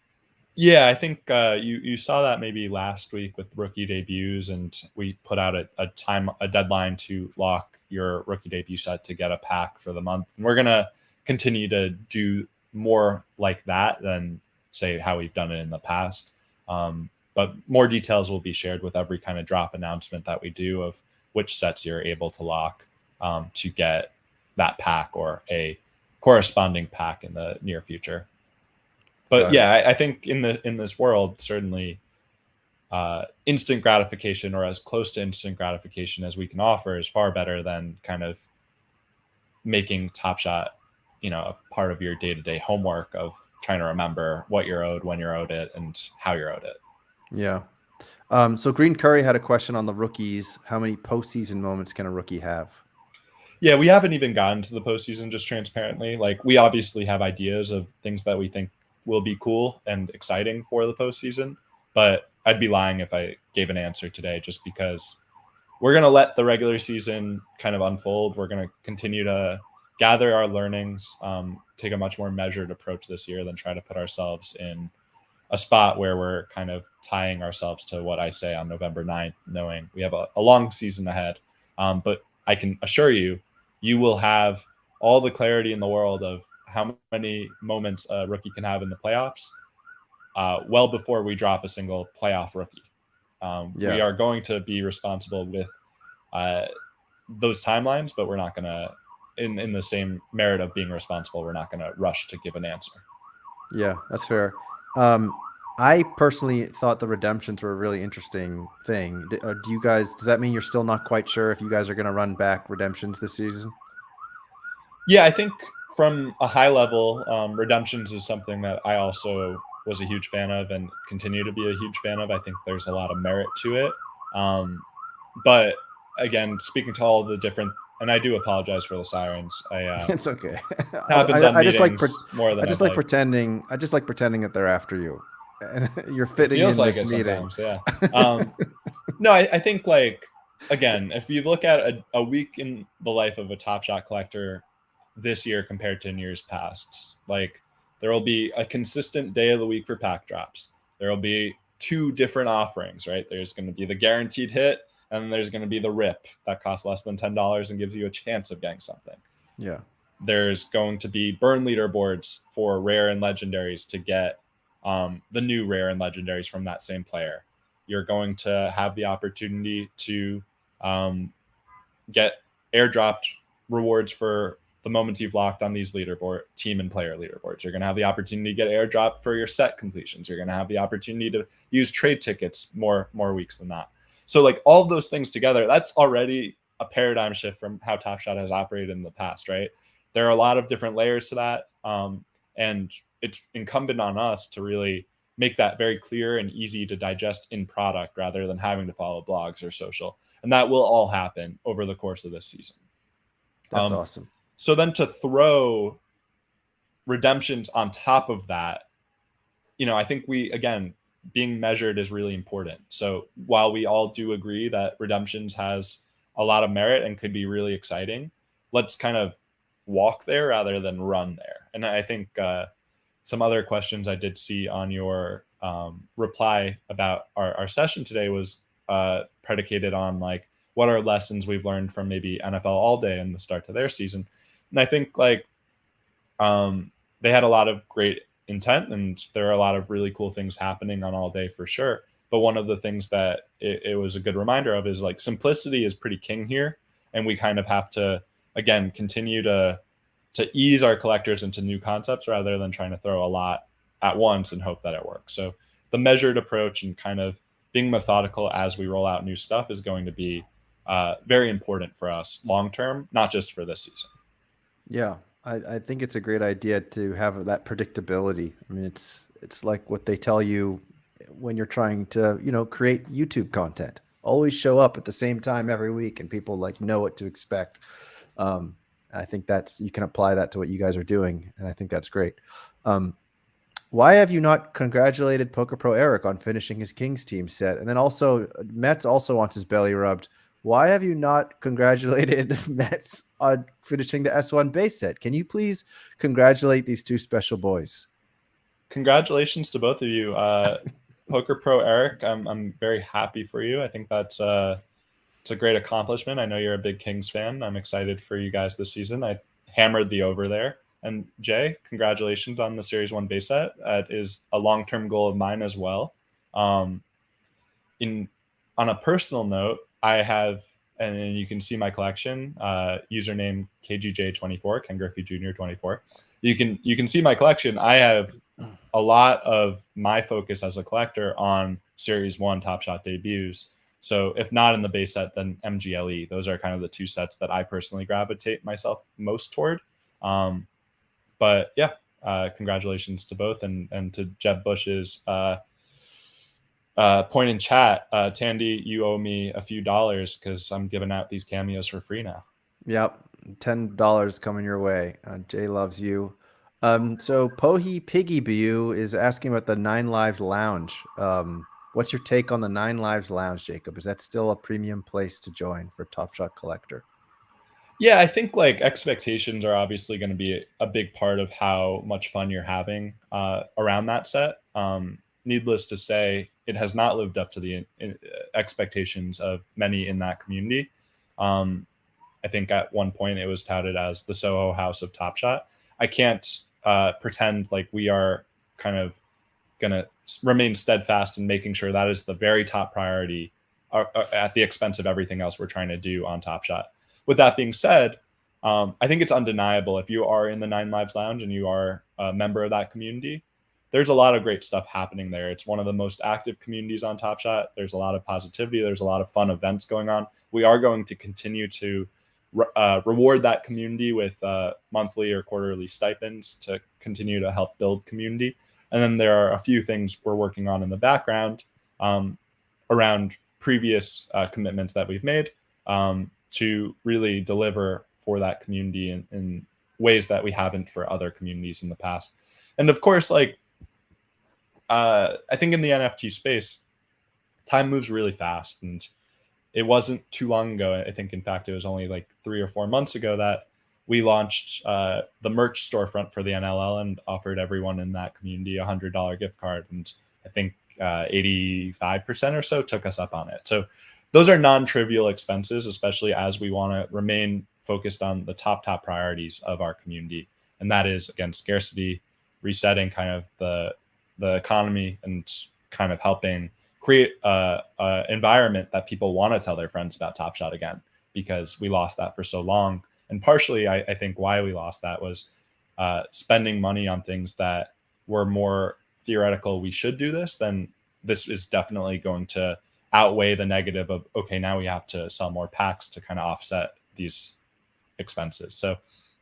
Yeah, I think you saw that maybe last week with rookie debuts, and we put out a deadline to lock your rookie debut set to get a pack for the month. And we're going to continue to do more like that than say how we've done it in the past. But more details will be shared with every kind of drop announcement that we do of which sets you're able to lock to get that pack or a corresponding pack in the near future. But yeah, I think in this world, certainly instant gratification, or as close to instant gratification as we can offer, is far better than kind of making Top Shot, a part of your day-to-day homework of trying to remember what you're owed, when you're owed it, and how you're owed it. Yeah. So Green Curry had a question on the rookies. How many postseason moments can a rookie have? Yeah, we haven't even gotten to the postseason, just transparently. Like, we obviously have ideas of things that we think will be cool and exciting for the postseason, but I'd be lying if I gave an answer today, just because we're going to let the regular season kind of unfold. We're going to continue to gather our learnings, take a much more measured approach this year than try to put ourselves in a spot where we're kind of tying ourselves to what I say on November 9th, knowing we have a long season ahead. But I can assure you, you will have all the clarity in the world of how many moments a rookie can have in the playoffs well before we drop a single playoff rookie. We are going to be responsible with those timelines, but we're not going to, in the same merit of being responsible, we're not going to rush to give an answer. Yeah, that's fair. I personally thought the redemptions were a really interesting thing. Do you guys, does that mean you're still not quite sure if you guys are going to run back redemptions this season? Yeah, I think from a high level, redemptions is something that I also was a huge fan of and continue to be a huge fan of. I think there's a lot of merit to it. But again, speaking to all the different, and I do apologize for the sirens. It's okay. I just like pretending. I just like pretending that they're after you, and you're fitting in like this meeting. Yeah. No, I think, like, again, if you look at a week in the life of a Top Shot collector this year compared to in years past, like, there will be a consistent day of the week for pack drops. There will be 2 different offerings, right? There's going to be the guaranteed hit, and then there's going to be the rip that costs less than $10 and gives you a chance of getting something. Yeah. There's going to be burn leaderboards for rare and legendaries to get the new rare and legendaries from that same player. You're going to have the opportunity to get airdropped rewards for the moments you've locked on these team and player leaderboards. You're going to have the opportunity to get airdropped for your set completions. You're going to have the opportunity to use trade tickets more weeks than not. So, like, all of those things together, that's already a paradigm shift from how Top Shot has operated in the past, right? There are a lot of different layers to that. And it's incumbent on us to really make that very clear and easy to digest in product rather than having to follow blogs or social. And that will all happen over the course of this season. That's awesome. So then to throw redemptions on top of that, I think being measured is really important. So while we all do agree that redemptions has a lot of merit and could be really exciting, let's kind of walk there rather than run there. And I think some other questions I did see on your reply about our session today was predicated on like, what are lessons we've learned from maybe NFL All Day and the start to their season. And I think like they had a lot of great intent, and there are a lot of really cool things happening on All Day for sure. But one of the things that it was a good reminder of is like simplicity is pretty king here. And we kind of have to, again, continue to ease our collectors into new concepts rather than trying to throw a lot at once and hope that it works. So the measured approach and kind of being methodical as we roll out new stuff is going to be very important for us long-term, not just for this season. Yeah. I think it's a great idea to have that predictability. I mean, it's like what they tell you when you're trying to, create YouTube content. Always show up at the same time every week, and people like know what to expect. I think you can apply that to what you guys are doing, and I think that's great. Why have you not congratulated Poker Pro Eric on finishing his Kings team set? And then also, Mets also wants his belly rubbed. Why have you not congratulated Mets on finishing the S1 base set? Can you please congratulate these two special boys? Congratulations to both of you. Poker Pro Eric, I'm very happy for you. I think that's it's a great accomplishment. I know you're a big Kings fan. I'm excited for you guys this season. I hammered the over there. And Jay, congratulations on the Series 1 base set. That is a long-term goal of mine as well. On a personal note, I have, and you can see my collection, username KGJ24, Ken Griffey Jr. 24. You can see my collection. I have a lot of my focus as a collector on Series 1 Top Shot debuts. So if not in the base set, then MGLE. Those are kind of the two sets that I personally gravitate myself most toward. But yeah, congratulations to both, and to Jeb Bush's point in chat. Tandy, you owe me a few dollars because I'm giving out these cameos for free now. Yep, $10 coming your way. Jay loves you. So Pohi Piggy Bu is asking about the 9 Lives Lounge. What's your take on the 9 Lives Lounge, Jacob? Is that still a premium place to join for Top Shot collector? Yeah, I think like expectations are obviously going to be a big part of how much fun you're having around that set. Needless to say, it has not lived up to the expectations of many in that community. I think at one point it was touted as the Soho House of Top Shot. I can't pretend like we are kind of going to remain steadfast in making sure that is the very top priority at the expense of everything else we're trying to do on Top Shot. With that being said, I think it's undeniable if you are in the 9 Lives Lounge and you are a member of that community, there's a lot of great stuff happening there. It's one of the most active communities on Top Shot. There's a lot of positivity. There's a lot of fun events going on. We are going to continue to reward that community with monthly or quarterly stipends to continue to help build community. And then there are a few things we're working on in the background around previous commitments that we've made to really deliver for that community in ways that we haven't for other communities in the past. And of course, like, I think in the NFT space, time moves really fast. And it wasn't too long ago. I think, in fact, it was only like 3 or 4 months ago that we launched the merch storefront for the NLL and offered everyone in that community a $100 gift card. And I think 85% or so took us up on it. So those are non-trivial expenses, especially as we want to remain focused on the top priorities of our community. And that is, again, scarcity, resetting kind of the economy, and kind of helping create a environment that people want to tell their friends about Top Shot again, because we lost that for so long. And partially, I think why we lost that was spending money on things that were more theoretical. We should do this, then this is definitely going to outweigh the negative of, okay, now we have to sell more packs to kind of offset these expenses. So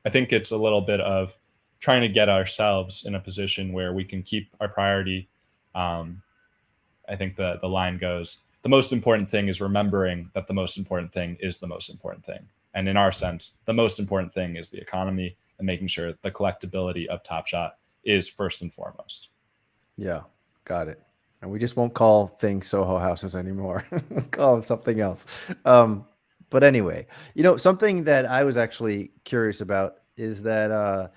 I think it's a little bit of trying to get ourselves in a position where we can keep our priority. I think the line goes, the most important thing is remembering that the most important thing is the most important thing. And in our sense, the most important thing is the economy and making sure the collectability of Top Shot is first and foremost. Yeah, got it. And we just won't call things Soho houses anymore. We'll call them something else. But anyway, something that I was actually curious about is that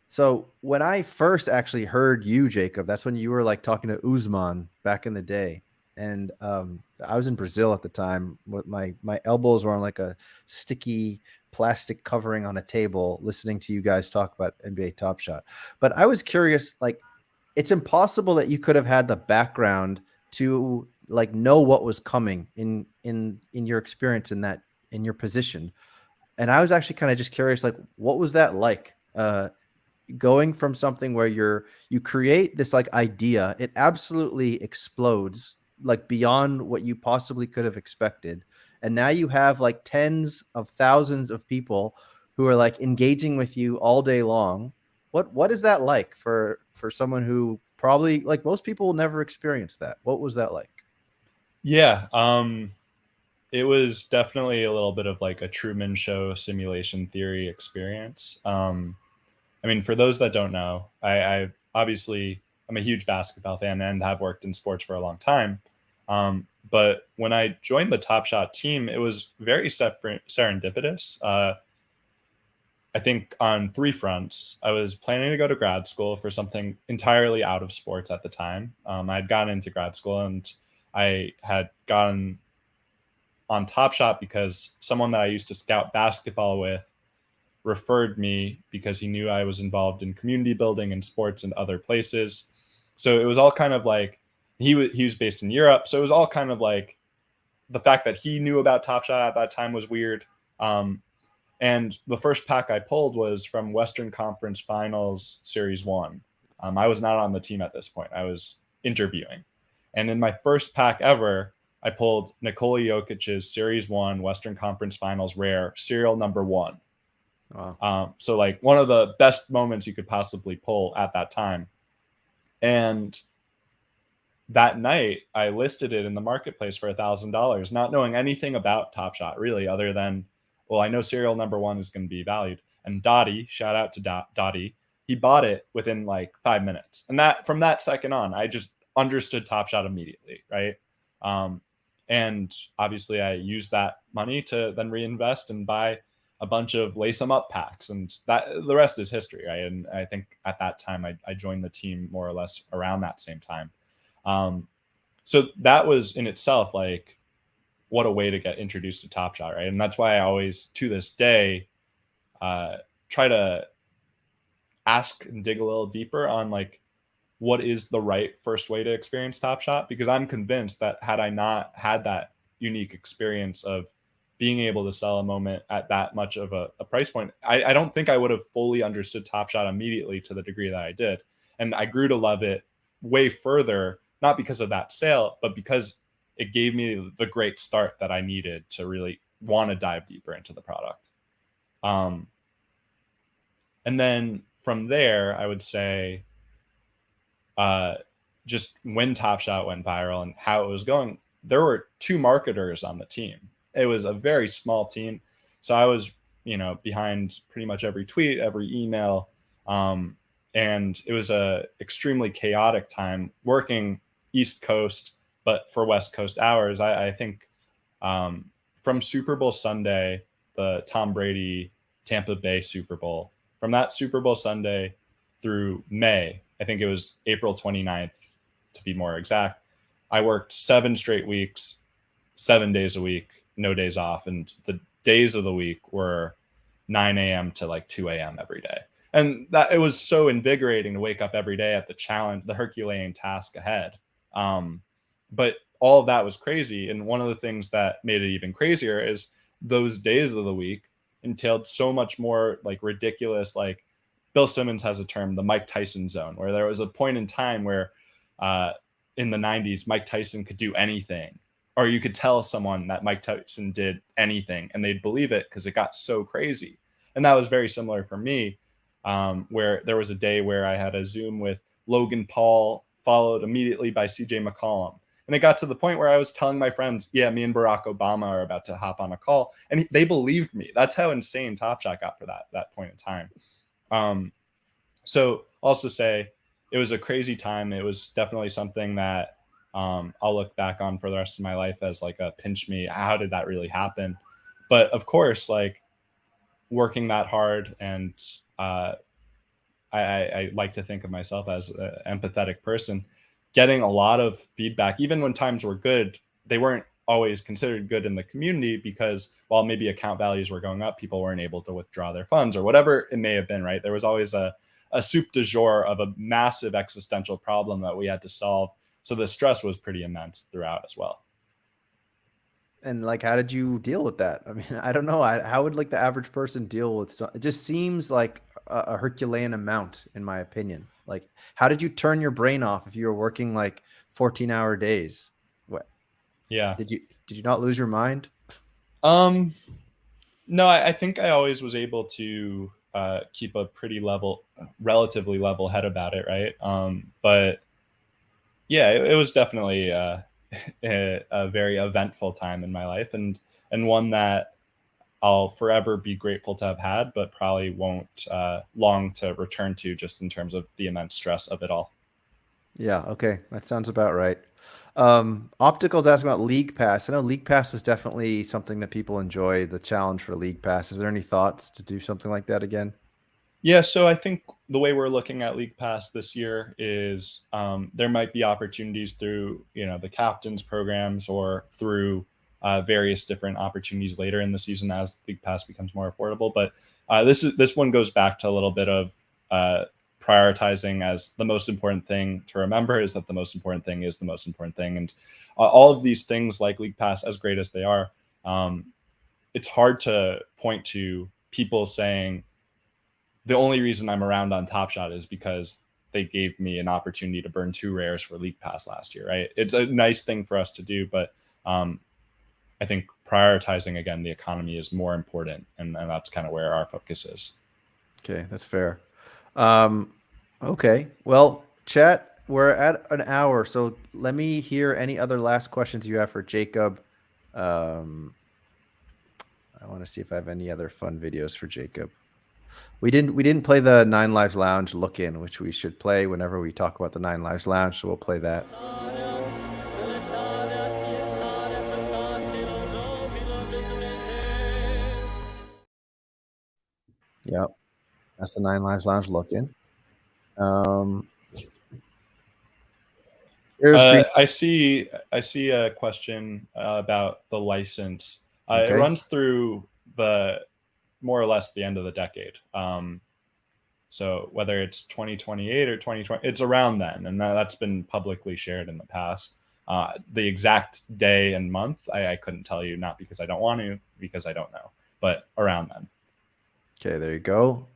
so when I first actually heard you, Jacob, that's when you were like talking to Usman back in the day. And I was in Brazil at the time. With my elbows were on like a sticky plastic covering on a table, listening to you guys talk about NBA Top Shot. But I was curious, like, it's impossible that you could have had the background to like know what was coming in your experience in your position. And I was actually kind of just curious, like, what was that like? Going from something where you create this like idea, it absolutely explodes like beyond what you possibly could have expected. And now you have like tens of thousands of people who are like engaging with you all day long. What is that like for someone who probably, like, most people will never experience that? What was that like? Yeah. It was definitely a little bit of like a Truman Show simulation theory experience. I mean, for those that don't know, I obviously I'm a huge basketball fan and have worked in sports for a long time. But when I joined the Top Shot team, it was very separate, serendipitous. I think on three fronts. I was planning to go to grad school for something entirely out of sports at the time. I had gotten into grad school and I had gotten on Top Shot because someone that I used to scout basketball with referred me because he knew I was involved in community building and sports and other places. So it was all kind of like he was based in Europe. So it was all kind of like the fact that he knew about Top Shot at that time was weird. And the first pack I pulled was from Western Conference Finals Series 1. I was not on the team at this point. I was interviewing. And in my first pack ever, I pulled Nikola Jokic's Series 1 Western Conference Finals Rare, serial number 1. Wow. So like one of the best moments you could possibly pull at that time. And that night, I listed it in the marketplace for $1,000, not knowing anything about Top Shot really, other than, well, I know serial number 1 is going to be valued. And Dottie, shout out to Dottie, he bought it within like 5 minutes. And that from that second on, I just understood Top Shot immediately, right? And obviously, I used that money to then reinvest and buy a bunch of lace 'em up packs, and that the rest is history, right? And I think at that time, I joined the team more or less around that same time. So that was in itself like, what a way to get introduced to Top Shot, right? And that's why I always, to this day, try to ask and dig a little deeper on like what is the right first way to experience Top Shot, because I'm convinced that had I not had that unique experience of being able to sell a moment at that much of a price point, I don't think I would have fully understood Top Shot immediately to the degree that I did. And I grew to love it way further, not because of that sale, but because it gave me the great start that I needed to really want to dive deeper into the product. And then from there, I would say just when Top Shot went viral and how it was going, there were 2 marketers on the team. It was a very small team. So I was, behind pretty much every tweet, every email. And it was a extremely chaotic time working East Coast, but for West Coast hours. I think from Super Bowl Sunday, the Tom Brady Tampa Bay Super Bowl, from that Super Bowl Sunday through May, I think it was April 29th to be more exact, I worked 7 straight weeks, 7 days a week, no days off. And the days of the week were 9 a.m. to like 2 a.m. every day. And that it was so invigorating to wake up every day at the challenge, the Herculean task ahead. But all of that was crazy. And one of the things that made it even crazier is those days of the week entailed so much more like ridiculous, like Bill Simmons has a term, the Mike Tyson zone, where there was a point in time where in the 90s, Mike Tyson could do anything, or you could tell someone that Mike Tyson did anything and they'd believe it because it got so crazy. And that was very similar for me, where there was a day where I had a Zoom with Logan Paul, followed immediately by CJ McCollum. And it got to the point where I was telling my friends, yeah, me and Barack Obama are about to hop on a call. And they believed me. That's how insane Top Shot got for that point in time. So also say it was a crazy time. It was definitely something that I'll look back on for the rest of my life as like a pinch me. How did that really happen? But of course, like working that hard, and I like to think of myself as an empathetic person, getting a lot of feedback, even when times were good, they weren't always considered good in the community because while maybe account values were going up, people weren't able to withdraw their funds or whatever it may have been, right? There was always a soup du jour of a massive existential problem that we had to solve. So the stress was pretty immense throughout as well. And like, how did you deal with that? I mean, I don't know. How would like the average person deal with it? Just seems like a Herculean amount, in my opinion. Like, how did you turn your brain off if you were working like 14-hour days? What? Yeah. Did you not lose your mind? No, I think I always was able to keep a pretty relatively level head about it, right? But yeah, it was definitely a very eventful time in my life, and one that I'll forever be grateful to have had, but probably won't long to return to, just in terms of the immense stress of it all. Yeah, okay. That sounds about right. Optical's asking about League Pass. I know League Pass was definitely something that people enjoy, the challenge for League Pass. Is there any thoughts to do something like that again? Yeah, so I think the way we're looking at League Pass this year is there might be opportunities through the captains programs or through various different opportunities later in the season as League Pass becomes more affordable. But this one goes back to a little bit of prioritizing, as the most important thing to remember is that the most important thing is the most important thing, and all of these things like League Pass, as great as they are, it's hard to point to people saying, the only reason I'm around on Top Shot is because they gave me an opportunity to burn 2 rares for League Pass last year, right? It's a nice thing for us to do, but I think prioritizing, again, the economy is more important, and that's kind of where our focus is. Okay, that's fair. Okay, well, chat, we're at an hour, so let me hear any other last questions you have for Jacob. I want to see if I have any other fun videos for Jacob. We didn't play the 9 Lives Lounge look-in, which we should play whenever we talk about the 9 Lives Lounge, so we'll play that. Yep, that's the 9 Lives Lounge look-in. I see a question about the license. It runs through more or less the end of the decade. So whether it's 2028 or 2020, it's around then, and that's been publicly shared in the past. The exact day and month, I couldn't tell you, not because I don't want to, because I don't know, but around then. Okay, there you go.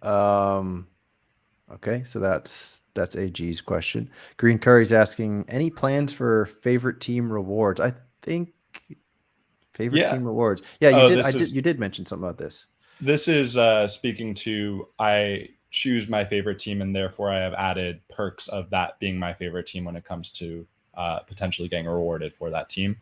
Okay, so that's AG's question. Green Curry's asking, any plans for favorite team rewards? I think favorite team rewards. Yeah, you did mention something about this. This is speaking to, I choose my favorite team, and therefore I have added perks of that being my favorite team when it comes to potentially getting rewarded for that team.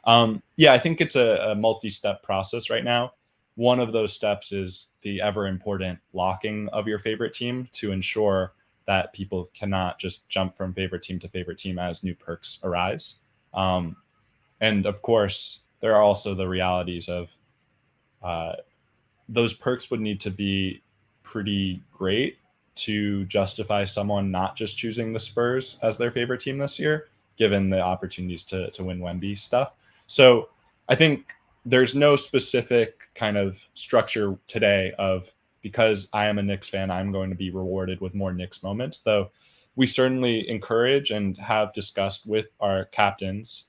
I think it's a multi-step process right now. One of those steps is the ever important locking of your favorite team to ensure that people cannot just jump from favorite team to favorite team as new perks arise. And of course, there are also the realities of those perks would need to be pretty great to justify someone not just choosing the Spurs as their favorite team this year, given the opportunities to win Wemby stuff. So I think there's no specific kind of structure today of, because I am a Knicks fan, I'm going to be rewarded with more Knicks moments, though we certainly encourage and have discussed with our captains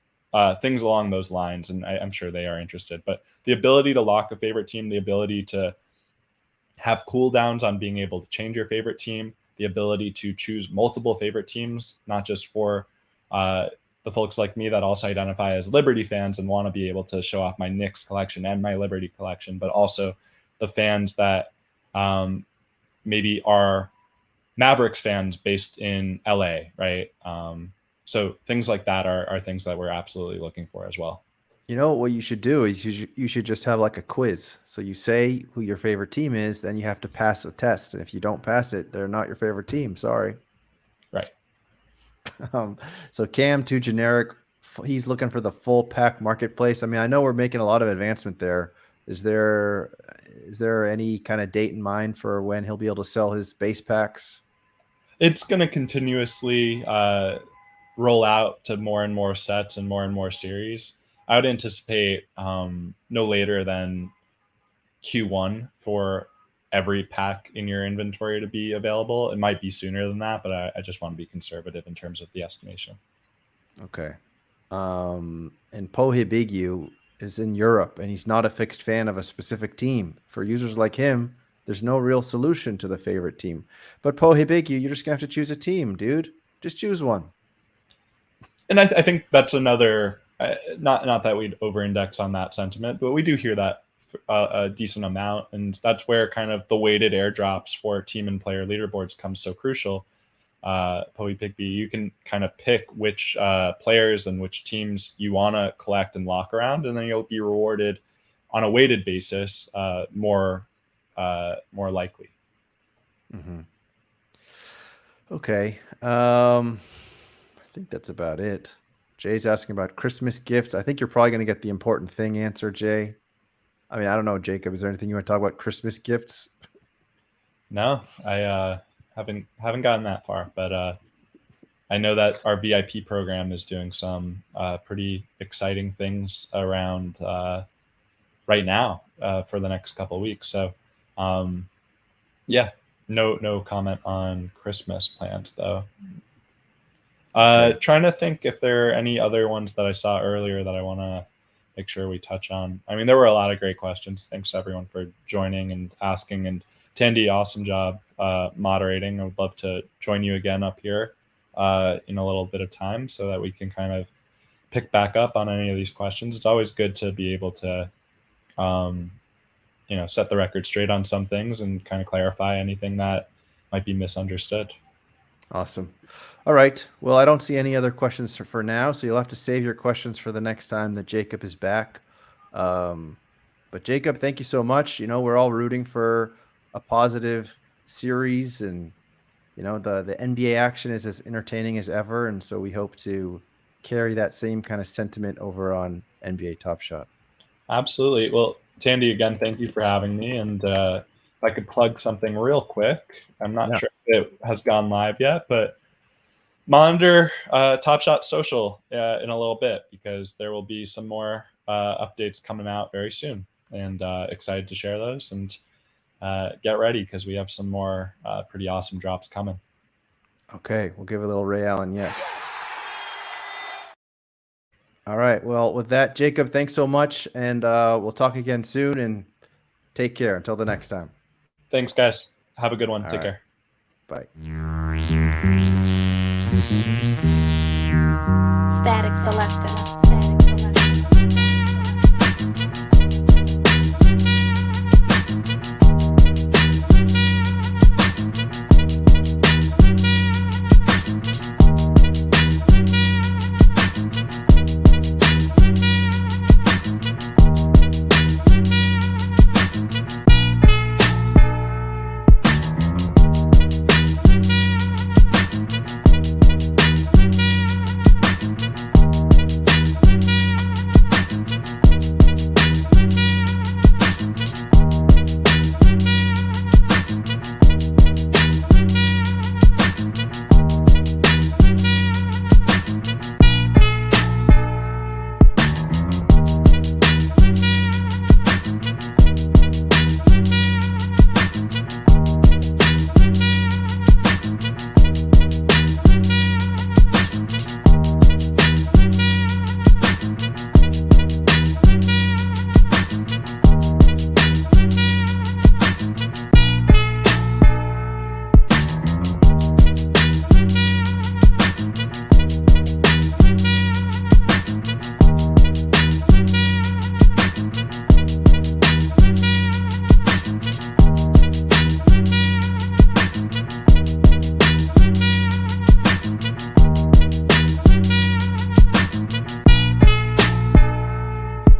things along those lines, and I'm sure they are interested. But the ability to lock a favorite team, the ability to have cooldowns on being able to change your favorite team, the ability to choose multiple favorite teams, not just for the folks like me that also identify as Liberty fans and want to be able to show off my Knicks collection and my Liberty collection, but also the fans that maybe are Mavericks fans based in LA, right? So things like that are things that we're absolutely looking for as well. You know what you should do is you should just have like a quiz. So you say who your favorite team is, then you have to pass a test. And if you don't pass it, they're not your favorite team. Sorry. Right. So Cam, too generic. He's looking for the full pack marketplace. I mean, I know we're making a lot of advancement there. Is there any kind of date in mind for when he'll be able to sell his base packs? It's going to continuously roll out to more and more sets and more series. I would anticipate no later than Q1 for every pack in your inventory to be available. It might be sooner than that, but I just want to be conservative in terms of the estimation. Okay. And Pohibigyu is in Europe, and he's not a fixed fan of a specific team. For users like him, there's no real solution to the favorite team. But Pohibigyu, you're just going to have to choose a team, dude. Just choose one. And I think that's another, not that we'd over-index on that sentiment, but we do hear that a decent amount. And that's where kind of the weighted airdrops for team and player leaderboards comes so crucial. Pohibigyu, you can kind of pick which players and which teams you want to collect and lock around, and then you'll be rewarded on a weighted basis more likely. Mm-hmm. Okay. I think that's about it. Jay's asking about Christmas gifts. I think you're probably going to get the important thing answer, Jay. I mean, I don't know, Jacob. Is there anything you want to talk about Christmas gifts? No, I haven't gotten that far, but I know that our VIP program is doing some pretty exciting things around right now for the next couple of weeks. So, yeah, no comment on Christmas plans though. Okay. Trying to think if there are any other ones that I saw earlier that I want to make sure we touch on. I mean, there were a lot of great questions. Thanks everyone for joining and asking. And Tandy, awesome job moderating. I would love to join you again up here in a little bit of time so that we can kind of pick back up on any of these questions. It's always good to be able to, set the record straight on some things and kind of clarify anything that might be misunderstood. Awesome. All right. Well, I don't see any other questions for now, so you'll have to save your questions for the next time that Jacob is back. But Jacob, thank you so much. We're all rooting for a positive series, and the NBA action is as entertaining as ever, and so we hope to carry that same kind of sentiment over on NBA Top Shot. Absolutely. Well, Tandy, again, thank you for having me. And if I could plug something real quick, I'm not sure if it has gone live yet, but monitor Top Shot Social in a little bit, because there will be some more updates coming out very soon, and excited to share those. And get ready, because we have some more pretty awesome drops coming. Okay, we'll give a little Ray Allen yes. All right, well, with that, Jacob, thanks so much, and we'll talk again soon, and take care until the next time. Thanks, guys. Have a good one. Take care. Bye. Static Selector.